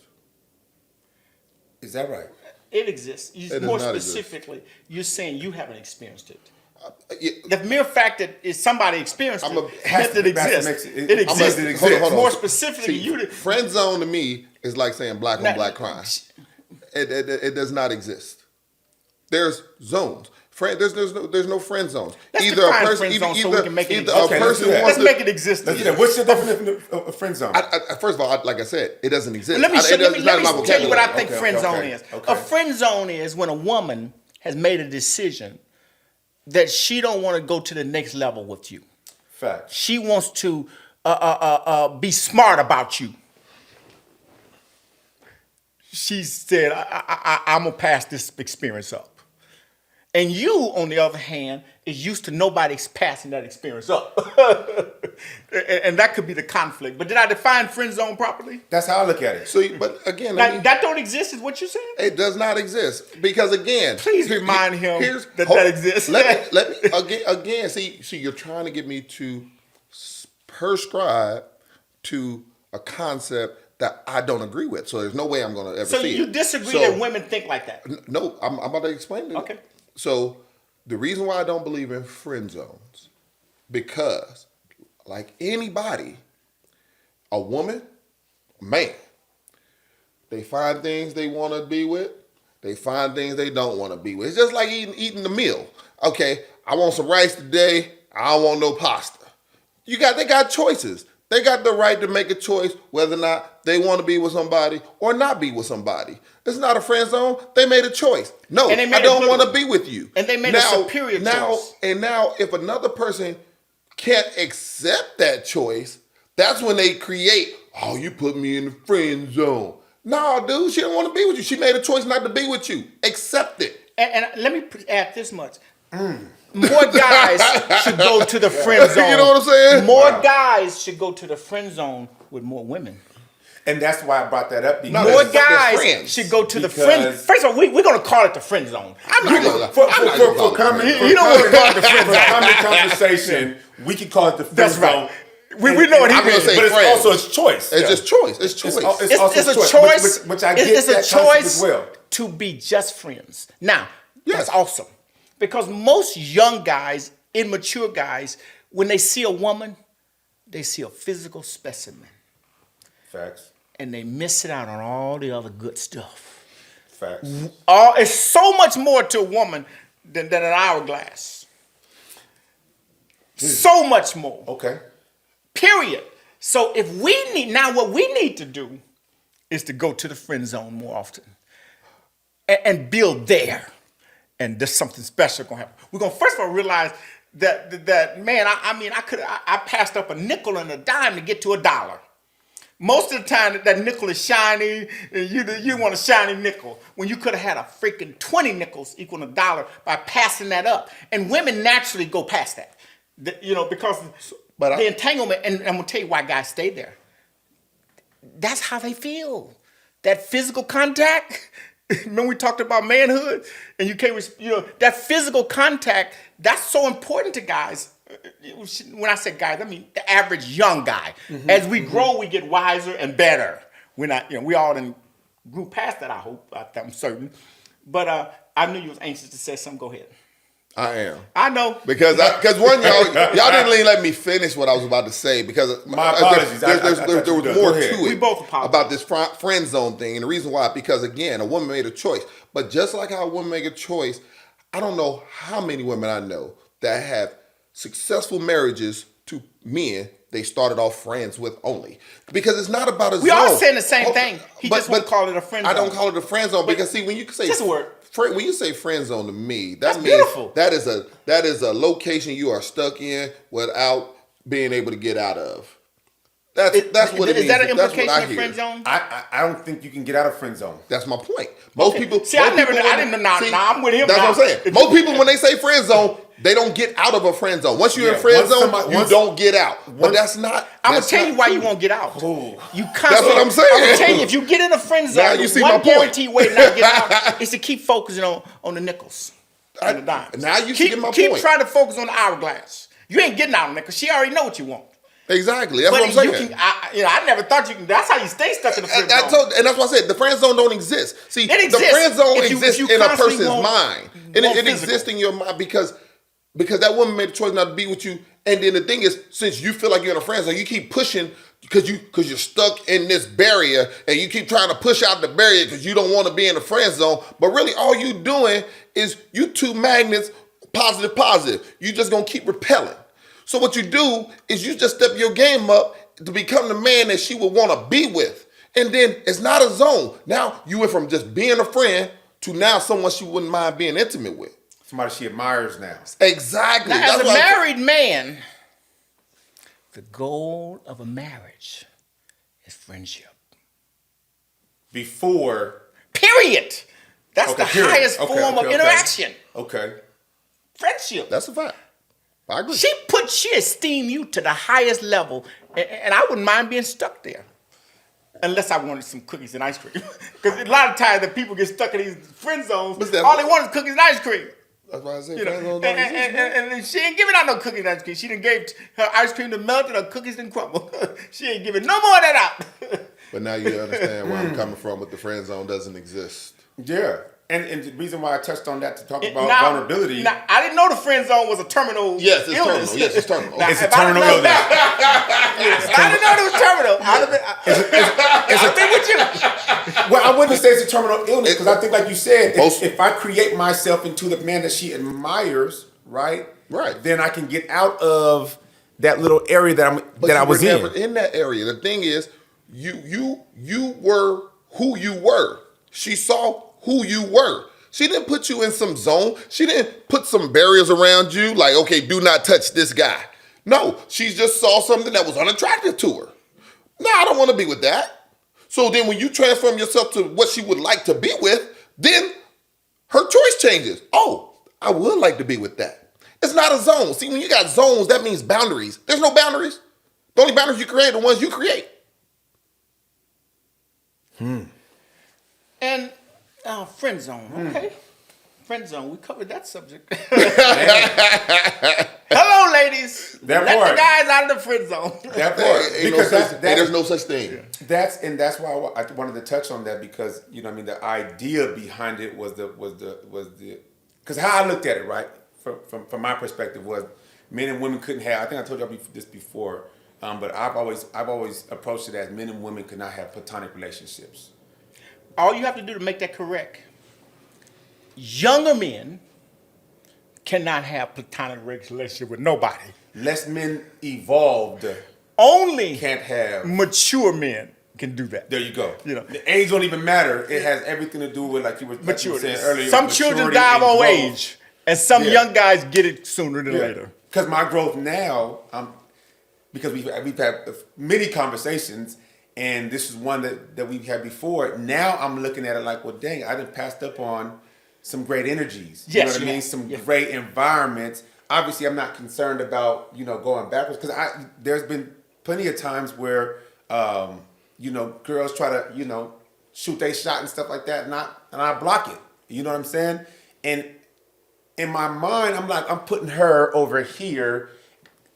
Is that right? It exists. It More does not exist. specifically, you're saying you haven't experienced it. Yeah, The mere fact that somebody experienced it means has that to- it exists. it- It I'm exists. gonna- it exists. Hold on. More specifically, See, you did. friend zone to me is like saying black on Now- black crime. It does not exist. There's zones. There's no friend zones. Let's Either a define person, friend zone so we can make it either exist. a Okay, let's person do that. wants Let's to. make it exist. Let's do that. What's your definition of friend zone? First of all, like I said, it doesn't exist. Let me It's not in my tell you what I vocabulary. think Okay, friend okay, zone okay, is. okay. A friend zone is when a woman has made a decision that she don't want to go to the next level with you. Facts. She wants to be smart about you. She said, I'm going to pass this experience up. And you, on the other hand, is used to nobody passing that experience up. And that could be the conflict. But did I define friend zone properly? That's how I look at it. So, but again, Now, that don't exist is what you're saying? it does not exist because again, Please remind him that hold- exists. Let me again. See, you're trying to get me to prescribe to a concept that I don't agree with. So there's no way I'm going to ever So see you it. disagree So- that women think like that? No, I'm about to explain it. Okay. So the reason why I don't believe in friend zones, because like anybody, a woman, a man, they find things they want to be with, they find things they don't want to be with. It's just like eating the meal. Okay, I want some rice today. I don't want no pasta. They got choices. They got the right to make a choice whether or not they want to be with somebody or not be with somebody. It's not a friend zone. They made a choice. No, And they made I a don't good want to one. be with you. And they made a superior choice. And now, if another person can't accept that choice, that's when they create, oh, you put me in the friend zone. No, dude, she don't want to be with you. She made a choice not to be with you. Accept it. And let me add this much. More guys should go to the friend zone. You know what I'm saying? More guys should go to the friend zone with more women. And that's why I brought that up. Because More they're guys friends. should go to the Because- friend. First of all, we're going to call it the friend zone. I'm not gonna- for I'm not gonna call it common, friend zone. You don't want to call it the friend for zone. common conversation, we can call it the friend That's zone. right. We know what he I'm gonna means. say But it's friends. also its choice. It's just choice. It's choice. It's also It's a choice, choice. which I get it's that a concept choice as well. to be just friends. Now, Yes. that's awesome. Because most young guys, immature guys, when they see a woman, they see a physical specimen. Facts. And they miss it out on all the other good stuff. Facts. It's so much more to a woman than an hourglass. So much more. Okay. Period. So if what we need to do is to go to the friend zone more often and build there. And there's something special gonna happen. We're gonna first of all realize that man, I passed up a nickel and a dime to get to $1. Most of the time that nickel is shiny, and you want a shiny nickel when you could have had a freaking 20 nickels equal $1 by passing that up. And women naturally go past that, because the entanglement. And I'm gonna tell you why guys stay there. That's how they feel. That physical contact. Remember we talked about manhood, and that physical contact. That's so important to guys. When I say guys, I mean the average young guy. Mm-hmm, As we grow, we get wiser and better. We're not, we all grew past that. I hope. I'm certain. But I knew you was anxious to say something. Go ahead. I am. I know Because one, y'all didn't even let me finish what I was about to say because My apologies. There was more Go to ahead. it. We both apologize. About this friend zone thing, and the reason why, because again, a woman made a choice. But just like how a woman make a choice, I don't know how many women I know that have successful marriages to men they started off friends with only. Because it's not about a zone. We all saying the same thing. He just won't call it a friend I zone. don't call it a friend zone because see, when you say Just a word. When you say friend zone to me, that That's means beautiful. that is a location you are stuck in without being able to get out of. That's what it means. Is that an That's what implication I of hear. friend zone? I don't think you can get out of friend zone. That's my point. Most people. See, I didn't know. Nah, I'm with him. That's what I'm saying. Most people, when they say friend zone, they don't get out of a friend zone. Once you're in friend zone, you don't get out. But that's not. I'm gonna tell you why you won't get out. Oh. You That's what I'm saying. I'm gonna tell you, if you get in a friend zone, Now you see my one point. guaranteed way not to get out is to keep focusing on the nickels and the dimes. Now you keep see my keep point. trying to focus on the hourglass. You ain't getting out on it because she already know what you want. Exactly. That's But what I'm you saying. can, I never thought you can. That's how you stay stuck in the friend zone. And that's why I said the friend zone don't exist. See, It exists. the friend zone If you exists in a constantly person's want- mind. And want it physical. exists in your mind because that woman made a choice not to be with you. And then the thing is, since you feel like you're in a friend zone, you keep pushing because you're stuck in this barrier and you keep trying to push out the barrier because you don't want to be in the friend zone. But really all you doing is you two magnets, positive. You just gonna keep repelling. So what you do is you just step your game up to become the man that she would want to be with. And then it's not a zone. Now you went from just being a friend to now someone she wouldn't mind being intimate with. Somebody she admires now. Exactly. Now, That's as a what I'm- married man, the goal of a marriage is friendship. Before. Period. That's Okay, the period. highest Okay, form of okay. interaction. Okay. Friendship. That's a fact. I agree. She esteem you to the highest level, and I wouldn't mind being stuck there. Unless I wanted some cookies and ice cream. Because a lot of times the people get stuck in these friend zones, all they want is cookies and ice cream. That's why I said You know, friend zone don't exist, man. and she ain't giving out no cookies and ice cream. She done gave her ice cream to melt and her cookies done crumble. She ain't giving no more of that out. But now you understand where I'm coming from with the friend zone doesn't exist. Yeah. And the reason why I touched on that to talk about Now- vulnerability. Now, I didn't know the friend zone was a terminal Yes, it's illness. terminal. Yes, it's terminal. Now, It's if a terminal I didn't know illness. that- I didn't know it was terminal. I'd have been with you. Well, I wouldn't say it's a terminal illness because I think, like you said, Most- if I create myself into the man that she admires, right, then I can get out of that little area that I was were in. never in that area. The thing is, you were who you were. She saw who you were. She didn't put you in some zone. She didn't put some barriers around you like, okay, do not touch this guy. No, she just saw something that was unattractive to her. No, I don't want to be with that. So then when you transform yourself to what she would like to be with, then her choice changes. Oh, I would like to be with that. It's not a zone. See, when you got zones, that means boundaries. There's no boundaries. The only boundaries you create are the ones you create. And friend zone, okay? Friend zone, we covered that subject. Hello, ladies. That Let part. the guys out of the friend zone. That part. Ain't no such, there's no such thing. That's why I wanted to touch on that because the idea behind it was the because how I looked at it, right, from my perspective was men and women couldn't have. I think I told y'all this before, but I've always approached it as men and women could not have platonic relationships. All you have to do to make that correct, younger men cannot have platonic relationship with nobody. Less men evolved Only can't have. mature men can do that. There you go. You know. The age don't even matter. It has everything to do with like you were Maturity. saying earlier. Some maturity children die of and old growth. age, and some Yeah. young guys get it sooner than later. Because my growth now, because we've had many conversations, and this is one that we've had before. Now I'm looking at it like, well, dang, I done passed up on some great energies. You know Yes, what I you mean? have. Some Yeah. great environments. Obviously, I'm not concerned about going backwards because there's been plenty of times where girls try to shoot their shot and stuff like that, and I block it. You know what I'm saying? And in my mind, I'm like, I'm putting her over here.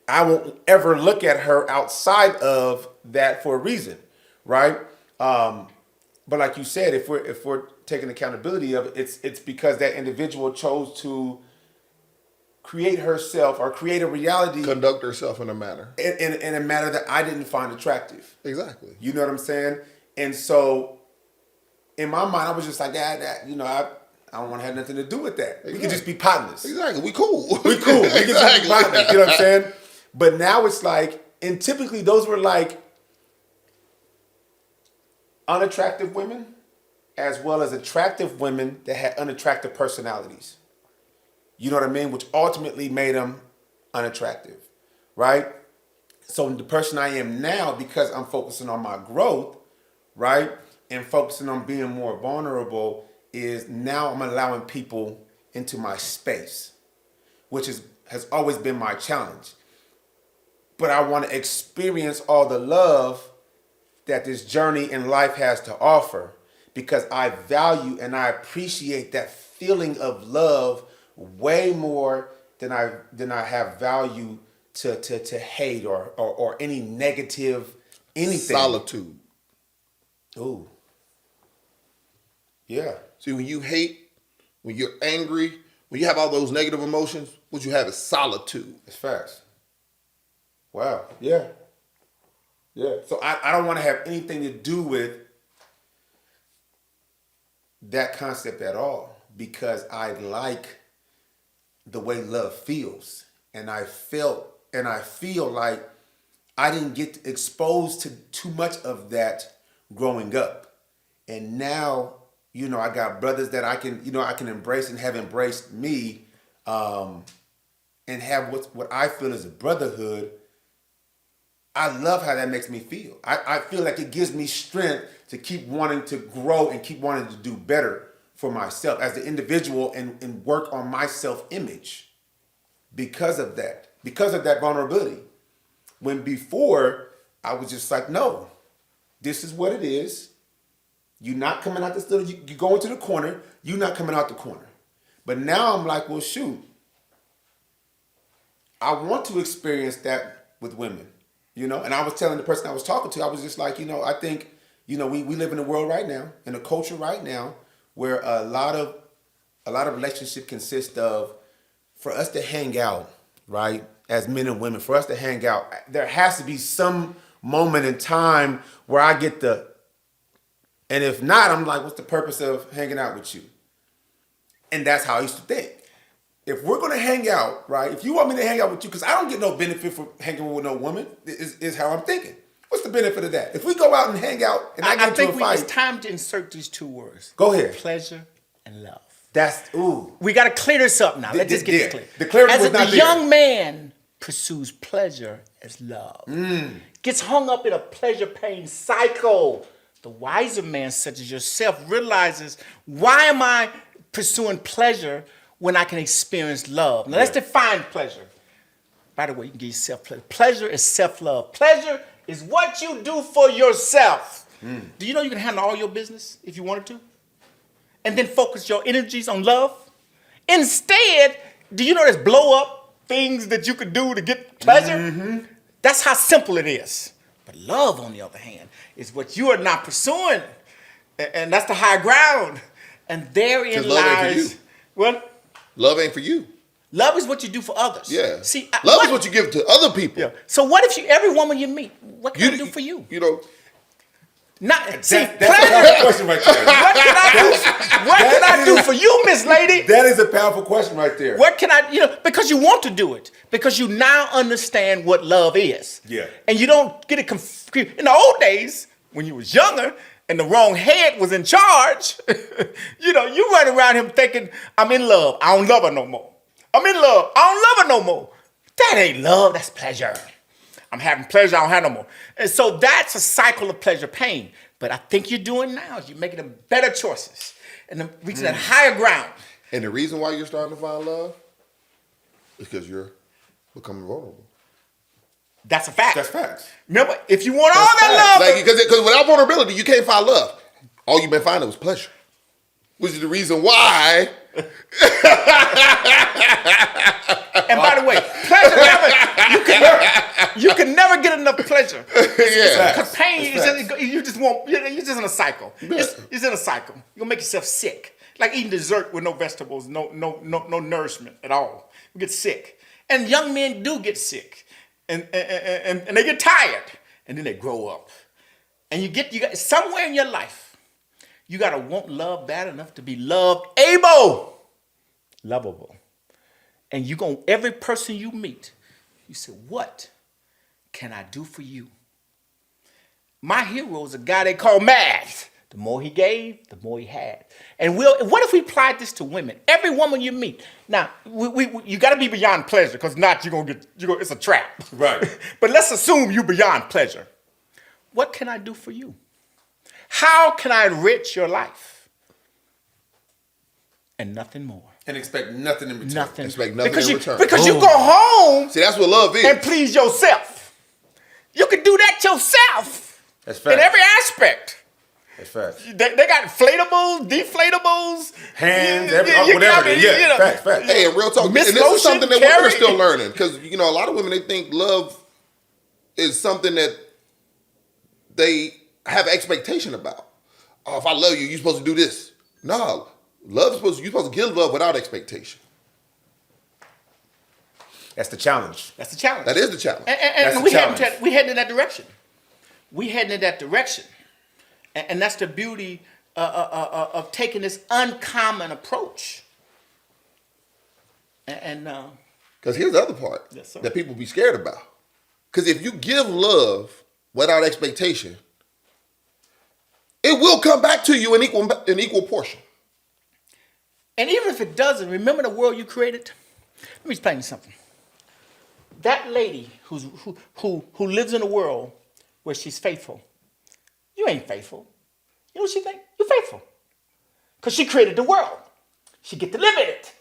I won't ever look at her outside of that for a reason, right? But like you said, if we're taking accountability of it, it's because that individual chose to create herself or create a reality, Conduct herself in a manner. in a manner that I didn't find attractive. Exactly. You know what I'm saying? And so, in my mind, I was just like, I don't want to have nothing to do with that. We can just be partners. Exactly. We cool. We cool. We can just Exactly. be partners. You know what I'm saying? But now it's like, and typically those were like unattractive women, as well as attractive women that had unattractive personalities. You know what I mean? Which ultimately made them unattractive, right? So the person I am now, because I'm focusing on my growth, right, and focusing on being more vulnerable, is now I'm allowing people into my space, which has always been my challenge. But I want to experience all the love that this journey in life has to offer, because I value and I appreciate that feeling of love way more than I have value to hate or any negative anything. Solitude. Ooh. Yeah. See, when you hate, when you're angry, when you have all those negative emotions, what you have is solitude. It's facts. Wow. Yeah. Yeah. So I don't want to have anything to do with that concept at all, because I like the way love feels. And I feel like I didn't get exposed to too much of that growing up. And now, I got brothers that I can embrace and have embraced me, and have what I feel is a brotherhood. I love how that makes me feel. I feel like it gives me strength to keep wanting to grow and keep wanting to do better for myself as the individual, and work on my self-image because of that vulnerability. When before, I was just like, no, this is what it is. You're not coming out this little, you go into the corner, you're not coming out the corner. But now I'm like, well, shoot, I want to experience that with women, And I was telling the person I was talking to, I was just like, I think, we live in a world right now, in a culture right now, where a lot of relationship consists of, for us to hang out, right, as men and women, for us to hang out, there has to be some moment in time where I get and if not, I'm like, what's the purpose of hanging out with you? And that's how I used to think. If we're going to hang out, right, if you want me to hang out with you, because I don't get no benefit from hanging with no woman, is how I'm thinking. What's the benefit of that? If we go out and hang out and I get into a fight. It's time to insert these two words. Go ahead. Pleasure and love. Ooh. We got to clear this up now. Let's just get this clear. The clarity was not there. As a young man pursues pleasure as love, gets hung up in a pleasure-pain cycle, the wiser man, such as yourself, realizes, why am I pursuing pleasure when I can experience love? Now, let's define pleasure. By the way, you can give yourself pleasure. Pleasure is self-love. Pleasure is what you do for yourself. Do you know you can handle all your business if you wanted to? And then focus your energies on love? Instead, do you know there's blow-up things that you could do to get pleasure? Mm-hmm. That's how simple it is. But love, on the other hand, is what you are not pursuing. And that's the high ground. And therein love ain't for lies... you. What? Love ain't for you. Love is what you do for others. Yeah. See, love is what you give to other people. Yeah. So what if every woman you meet, what can I do for you? That's a powerful question right there. What can I do for you, Miss Lady? That is a powerful question right there. What can I, because you want to do it. Because you now understand what love is. Yeah. And you don't get it confused. In the old days, when you was younger and the wrong head was in charge, you run around him thinking, I'm in love. I don't love her no more. I'm in love. I don't love her no more. That ain't love. That's pleasure. I'm having pleasure. I don't have no more. And so that's a cycle of pleasure pain. But I think you're doing now is you're making the better choices and reaching that higher ground. And the reason why you're starting to find love is because you're becoming vulnerable. That's a fact. That's facts. Remember, if you want all that love. Because without vulnerability, you can't find love. All you've been finding was pleasure. Which is the reason why. And by the way, pleasure you can never get enough pleasure. Because pain you're just in a cycle. It's in a cycle. You're gonna make yourself sick. Like eating dessert with no vegetables, no nourishment at all. You get sick. And young men do get sick. And they get tired. And then they grow up. And you got somewhere in your life, you gotta want love bad enough to be lovable. And every person you meet, you say, what can I do for you? My hero is a guy they call Math. The more he gave, the more he had. And what if we applied this to women? Every woman you meet. Now, you got to be beyond pleasure, because not it's a trap. Right. But let's assume you beyond pleasure. What can I do for you? How can I enrich your life? And nothing more. And expect nothing in return. Nothing. Expect nothing because in return. Because you go home See, that's what love is. and please yourself. You can do that yourself. That's fact. In every aspect. That's fact. They got inflatables, deflatables, Hands, whatever. Fact. Hey, and real talk, and this lotion, is something that carry. women are still learning. Because, a lot of women, they think love is something that they have expectation about. Oh, if I love you, you're supposed to do this. No, you're supposed to give love without expectation. That's the challenge. That's the challenge. That is the challenge. And we heading in that direction. We heading in that direction. And that's the beauty of taking this uncommon approach. Because here's the other part Yes, sir. that people be scared about. Because if you give love without expectation, it will come back to you in equal portion. And even if it doesn't, remember the world you created? Let me explain you something. That lady who lives in a world where she's faithful, you ain't faithful. You know what she think? You're faithful. Because she created the world. She get to live in it.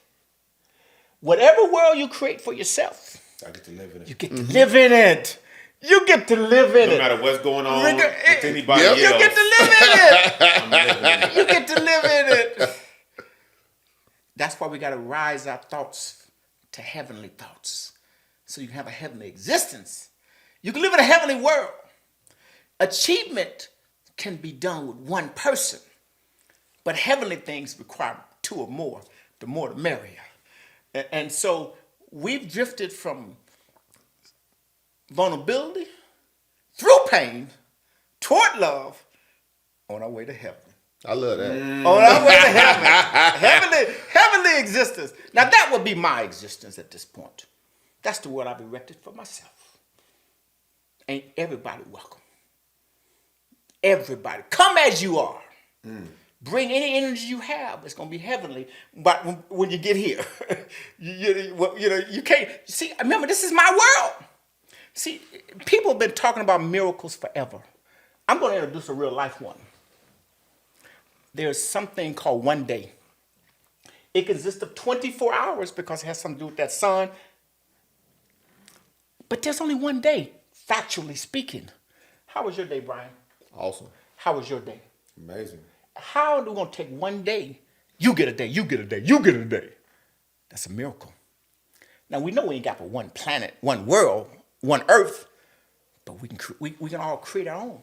Whatever world you create for yourself, I get to live in it. you get to live in it. You get to live in it. No matter what's going on with anybody Yep. else. You get to live in it. I'm living in it. You get to live in it. That's why we got to rise our thoughts to heavenly thoughts, so you can have a heavenly existence. You can live in a heavenly world. Achievement can be done with one person, but heavenly things require two or more. The more, the merrier. And so we've drifted from vulnerability through pain toward love on our way to heaven. I love that. On our way to heaven. Heavenly existence. Now that would be my existence at this point. That's the world I've erected for myself. Ain't everybody welcome. Everybody. Come as you are. Bring any energy you have. It's going to be heavenly. But when you get here, you can't. See, remember, this is my world. See, people have been talking about miracles forever. I'm going to introduce a real life one. There's something called one day. It consists of 24 hours because it has something to do with that sun. But there's only one day, factually speaking. How was your day, Brian? Awesome. How was your day? Amazing. How are we going to take one day? You get a day, you get a day, you get a day. That's a miracle. Now, we know we ain't got but one planet, one world, one earth, but we can all create our own.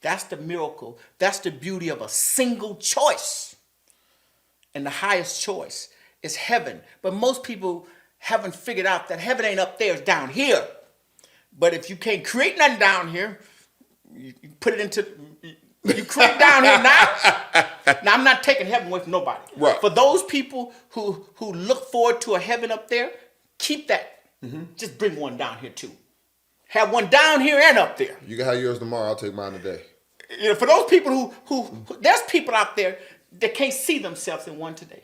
That's the miracle. That's the beauty of a single choice. And the highest choice is heaven. But most people haven't figured out that heaven ain't up there, it's down here. But if you can't create nothing down here, you put it into, you create down here now. Now, I'm not taking heaven away from nobody. Right. For those people who look forward to a heaven up there, keep that. Just bring one down here too. Have one down here and up there. You can have yours tomorrow. I'll take mine today. For those people who there's people out there that can't see themselves in one today.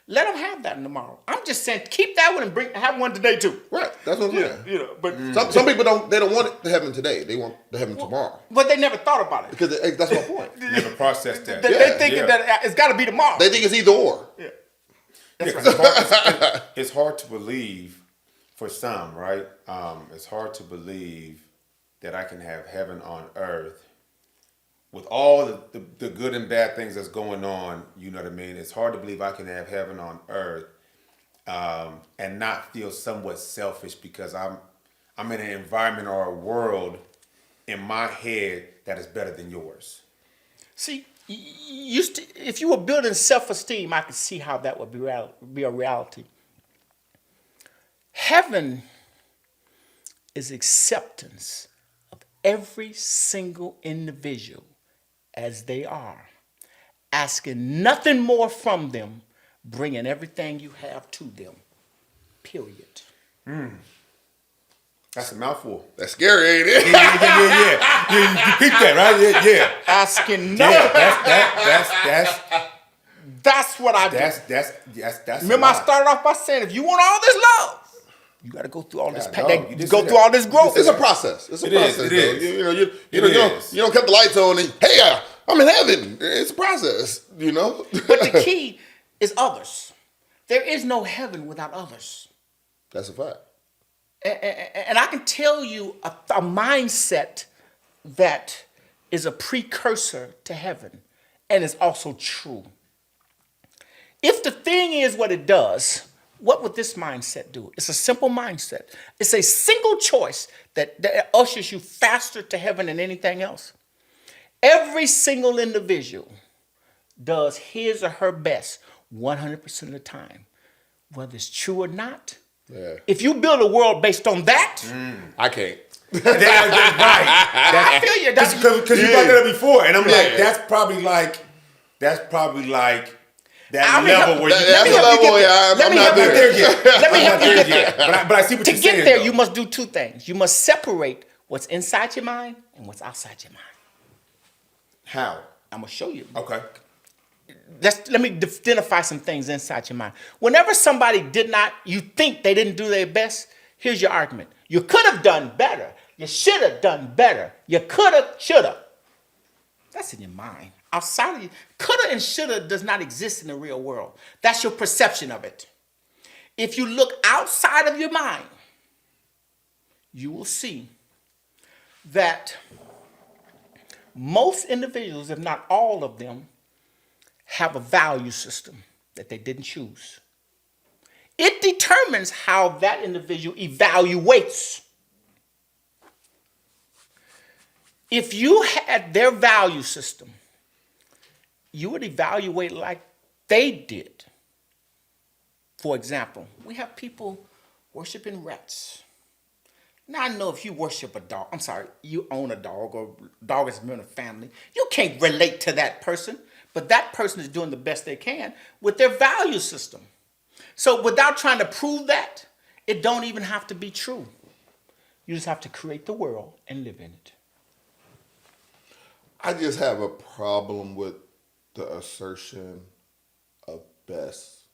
Let them have that tomorrow. I'm just saying, keep that one and have one today too. Right. That's what I'm saying. But Some people don't want it to heaven today. They want the heaven tomorrow. But they never thought about it. Because that's my point. Never processed that. They thinking that it's got to be tomorrow. They think it's either or. Yeah. Yeah, 'cause it's hard to believe for some, right? It's hard to believe that I can have heaven on earth with all the good and bad things that's going on. You know what I mean? It's hard to believe I can have heaven on earth and not feel somewhat selfish because I'm in an environment or a world in my head that is better than yours. See, if you were building self-esteem, I could see how that would be a reality. Heaven is acceptance of every single individual as they are, asking nothing more from them, bringing everything you have to them, period. That's a mouthful. That's scary, ain't it? Yeah. You peep that, right? Yeah. Asking no. Yeah, That's what I do. That's. Remember, I started off by saying, if you want all this love, you got to go through all this pain. you Go through all this growth. It's a process. It's a process. It is. You don't cut the lights on and hey, I'm in heaven. It's a process. But the key is others. There is no heaven without others. That's a fact. And I can tell you a mindset that is a precursor to heaven and is also true. If the thing is what it does, what would this mindset do? It's a simple mindset. It's a single choice that ushers you faster to heaven than anything else. Every single individual does his or her best 100% of the time, whether it's true or not. Yeah. If you build a world based on that, I can't. Right. I feel you. Because you brought that up before, and I'm like, that's probably like that level where you. That's a level where I'm not there yet. Let me help you get there. But I see what you're saying. To get there, though. you must do two things. You must separate what's inside your mind and what's outside your mind. How? I'm gonna show you. Okay. Let me identify some things inside your mind. Whenever somebody you think they didn't do their best, here's your argument. You could have done better. You should have done better. You could have, should have. That's in your mind. Outside of you, could have and should have does not exist in the real world. That's your perception of it. If you look outside of your mind, you will see that most individuals, if not all of them, have a value system that they didn't choose. It determines how that individual evaluates. If you had their value system, you would evaluate like they did. For example, we have people worshiping rats. Now, I know if you worship a dog, you own a dog or dog is a member of the family, you can't relate to that person, but that person is doing the best they can with their value system. So without trying to prove that, it don't even have to be true. You just have to create the world and live in it. I just have a problem with the assertion of best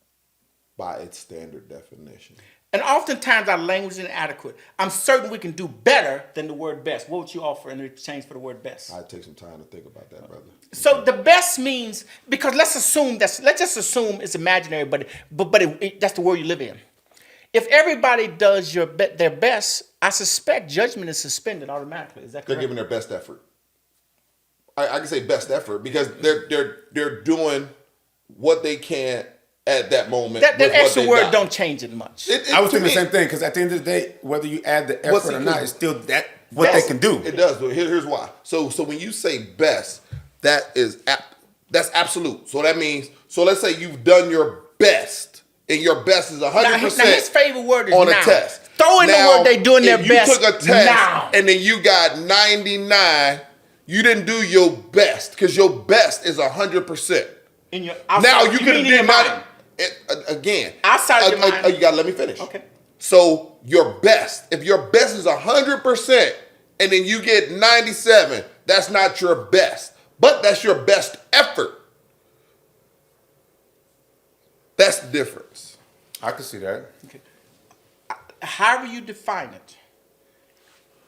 by its standard definition. And oftentimes our language is inadequate. I'm certain we can do better than the word best. What would you offer in exchange for the word best? I'd take some time to think about that, brother. So the best means, because let's just assume it's imaginary, but that's the world you live in. If everybody does their best, I suspect judgment is suspended automatically. Is that correct? They're giving their best effort. I can say best effort because they're doing what they can at that moment. That extra word don't change it much. I was thinking the same thing because at the end of the day, whether you add the effort or not, it's still what they can do. It does. But here's why. So when you say best, that's absolute. So that means, let's say you've done your best, and your best is 100%. Now his favorite word is on now. a test. Throw in the word they doing their best. If you took a test now. and then you got 99, you didn't do your best because your best is 100%. Now you could have did not. Again, outside your mind. You gotta let me finish. Okay. So your best, if your best is 100%, and then you get 97, that's not your best, but that's your best effort. That's the difference. I can see that. Okay. However you define it,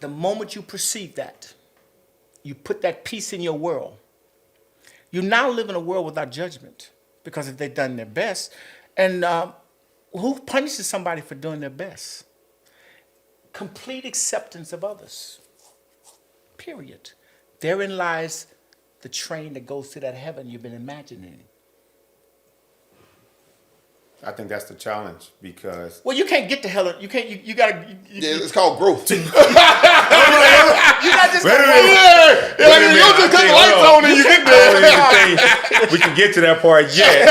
the moment you perceive that, you put that peace in your world. You now live in a world without judgment. Because if they've done their best, and who punishes somebody for doing their best? Complete acceptance of others. Period. Therein lies the train that goes to that heaven you've been imagining. I think that's the challenge because. Well, you can't get to hell. You can't. You gotta. It's called growth. You're not just. You don't just cut the lights on and you get there. We can get to that part yet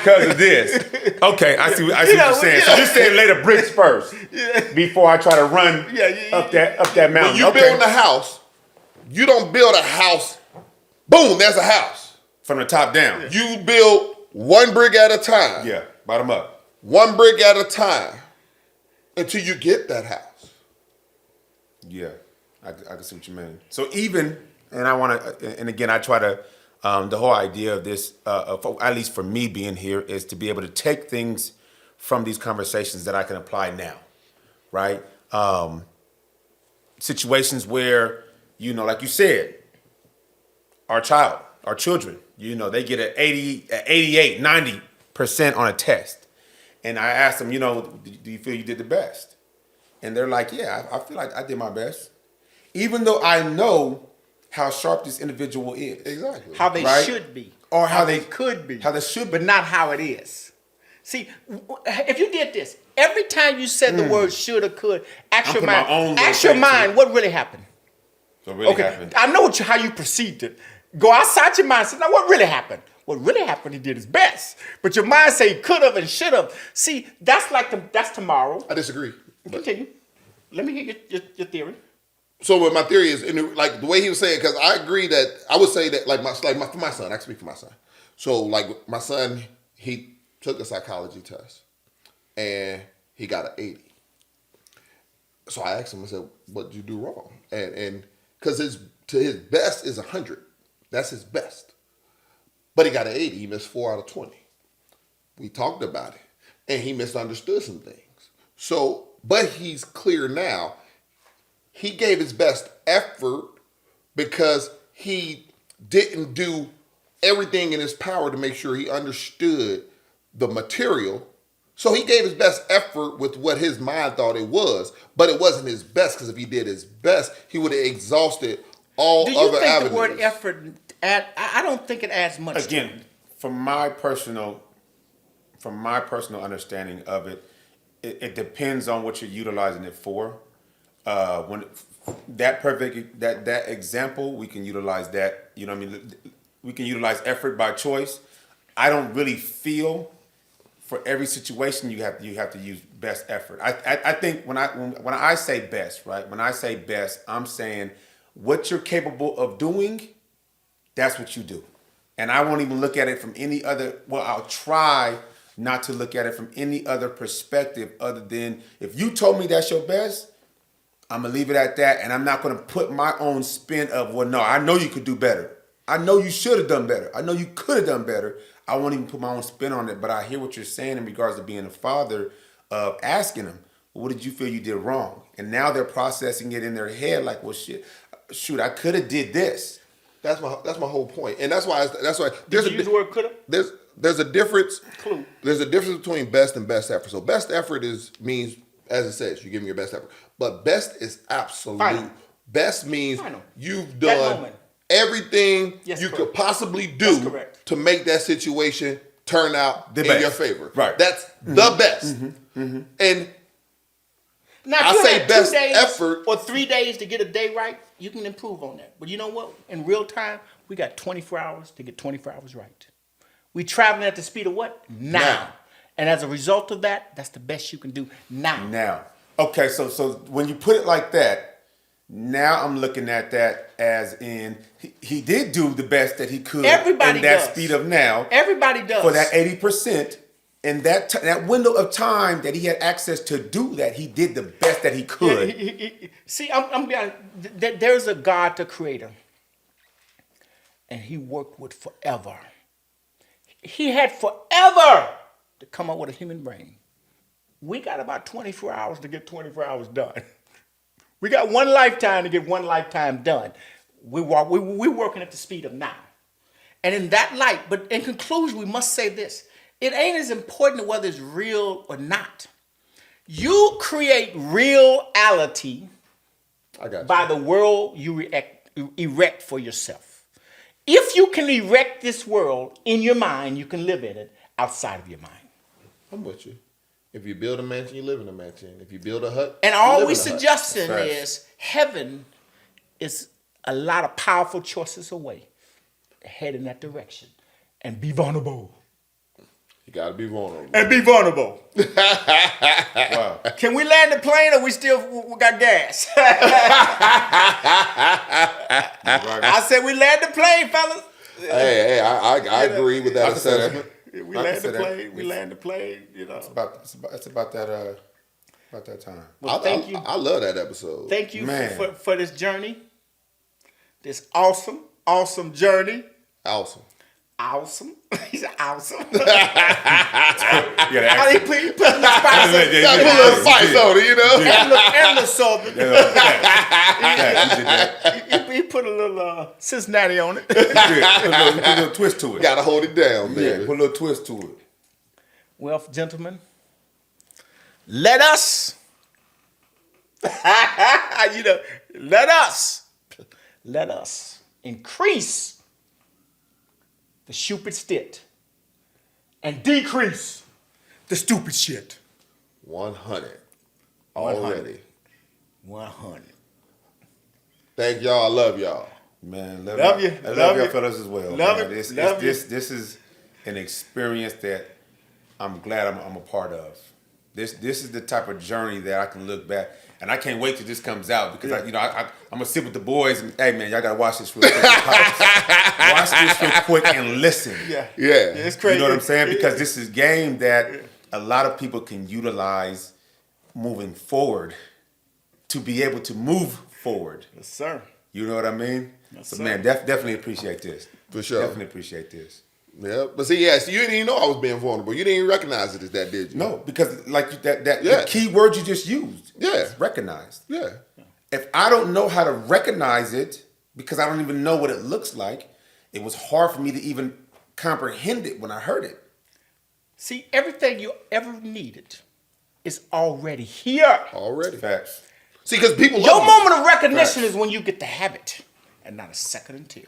because of this. Okay, I see what you're saying. So you're saying lay the bricks first before I try to run up that mountain. When you build a house, you don't build a house. Boom, there's a house from the top down. You build one brick at a time. Yeah, bottom up. One brick at a time until you get that house. Yeah, I can see what you mean. So even, and I want to, and again, I try to, the whole idea of this, at least for me being here, is to be able to take things from these conversations that I can apply now, right? Situations where, like you said, our children, they get an 88, 90% on a test. And I asked them, do you feel you did the best? And they're like, yeah, I feel like I did my best. Even though I know how sharp this individual is. Exactly. How they should be. Or how they could be. How they should be. But not how it is. See, if you did this, every time you said the word should or could, ask your mind, what really happened? What really happened? I know how you perceived it. Go outside your mind and say, now what really happened? What really happened, he did his best. But your mind say he could have and should have. See, that's tomorrow. I disagree. Continue. Let me hear your theory. So what my theory is, like the way he was saying, because I agree that I would say that for my son, I speak for my son. So like my son, he took a psychology test and he got an 80. So I asked him, I said, what did you do wrong? And because his best is 100. That's his best. But he got an 80. He missed 4 out of 20. We talked about it. And he misunderstood some things. So, but he's clear now. He gave his best effort because he didn't do everything in his power to make sure he understood the material. So he gave his best effort with what his mind thought it was, but it wasn't his best, because if he did his best, he would have exhausted all other avenues. Do you think the word effort, I don't think it adds much. Again, from my personal understanding of it, it depends on what you're utilizing it for. When that example, we can utilize that. We can utilize effort by choice. I don't really feel for every situation you have to use best effort. I think when I say best, right? When I say best, I'm saying what you're capable of doing, that's what you do. And I won't even look at it from any other, I'll try not to look at it from any other perspective other than, if you told me that's your best, I'm going to leave it at that, and I'm not going to put my own spin of, no, I know you could do better. I know you should have done better. I know you could have done better. I won't even put my own spin on it, but I hear what you're saying in regards to being a father, of asking them, what did you feel you did wrong? And now they're processing it in their head like, shoot, I could have did this. That's my whole point, and that's why Did you use the word could have? There's a difference. Clue. There's a difference between best and best effort. So best effort means, as it says, you give me your best effort. But best is absolute. Final. Best means Final. you've done everything you could possibly do to make that situation turn out in your favor. Right. That's the best. And now, I say best 2 days effort or 3 days to get a day right, you can improve on that. But you know what? In real time, we got 24 hours to get 24 hours right. We traveling at the speed of what? Now. And as a result of that, that's the best you can do now. Okay, so when you put it like that, now I'm looking at that as in he did do the best that he could. Everybody in that does. Speed of now. Everybody does. For that 80%. In that window of time that he had access to do that, he did the best that he could. See, I'm being honest. There's a God, the creator, and he worked with forever. He had forever to come up with a human brain. We got about 24 hours to get 24 hours done. We got one lifetime to get one lifetime done. We're working at the speed of now. And in that light, but in conclusion, we must say this. It ain't as important whether it's real or not. You create reality by the world you erect for yourself. If you can erect this world in your mind, you can live in it outside of your mind. I'm with you. If you build a mansion, you live in a mansion. If you build a hut, and all we're suggesting is heaven is a lot of powerful choices away. Head in that direction and be vulnerable. You gotta be vulnerable. And be vulnerable. Wow. Can we land the plane or we got gas? I said we land the plane, fellas. Hey, I agree with that assessment. We land the plane. We land the plane. You know. It's about that. About that time. Well, thank you. I love that episode. Thank you Man. for this journey. This awesome journey. Awesome. Awesome. He's awesome. Yeah, He put a little spice on it. Got a little spice on it, you know? And the southern. He put a little Cincinnati on it. Put a little twist to it. Gotta hold it down, baby. Yeah, put a little twist to it. Well, gentlemen, let us, let us increase the Shupidstit and decrease the stupid shit. 100. Already. 100. Thank y'all. I love y'all. Man, Love you. I Love love you. y'all fellas as well. Love man. it. Love you. This is an experience that I'm glad I'm a part of. This is the type of journey that I can look back, and I can't wait till this comes out because I'm gonna sit with the boys and hey man, y'all gotta watch this real quick. Watch this real quick and listen. Yeah. It's crazy. You know what I'm saying? Because this is game that a lot of people can utilize moving forward to be able to move forward. Yes, sir. You know what I mean? Yes, So sir. man, definitely appreciate this. For sure. Definitely appreciate this. Yeah. But see, you didn't even know I was being vulnerable. You didn't even recognize it as that, did you? No, because like that Yeah. the key word you just used. Yeah. Is recognized. Yeah. If I don't know how to recognize it because I don't even know what it looks like, it was hard for me to even comprehend it when I heard it. See, everything you ever needed is already here. Already. Facts. See, because people Your love you. moment of recognition Facts. is when you get to have it, and not a second until.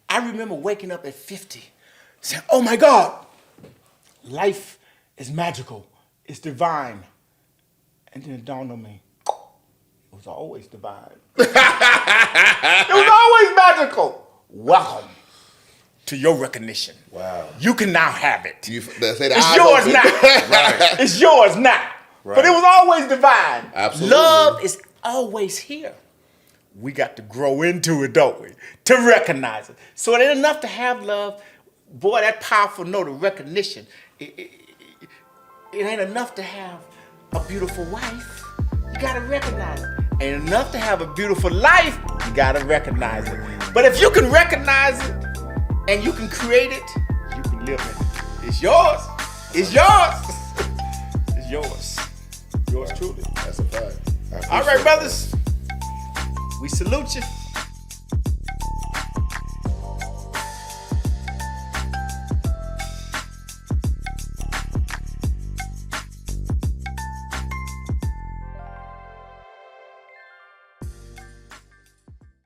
I remember waking up at 50, saying, "Oh my God, life is magical, it's divine," and then it dawned on me, it was always divine. It was always magical. Welcome to your recognition. Wow. You can now have it. They say the It's eyes yours open. now. Right. It's yours now. But it was always divine. Absolutely. Love is always here. We got to grow into it, don't we? To recognize it. So it ain't enough to have love. Boy, that powerful note of recognition. It ain't enough to have a beautiful wife. You got to recognize it. Ain't enough to have a beautiful life. You got to recognize it. But if you can recognize it and you can create it, you can live it. It's yours. It's yours. It's yours. Yours truly. That's a fact. All right, brothers. We salute you.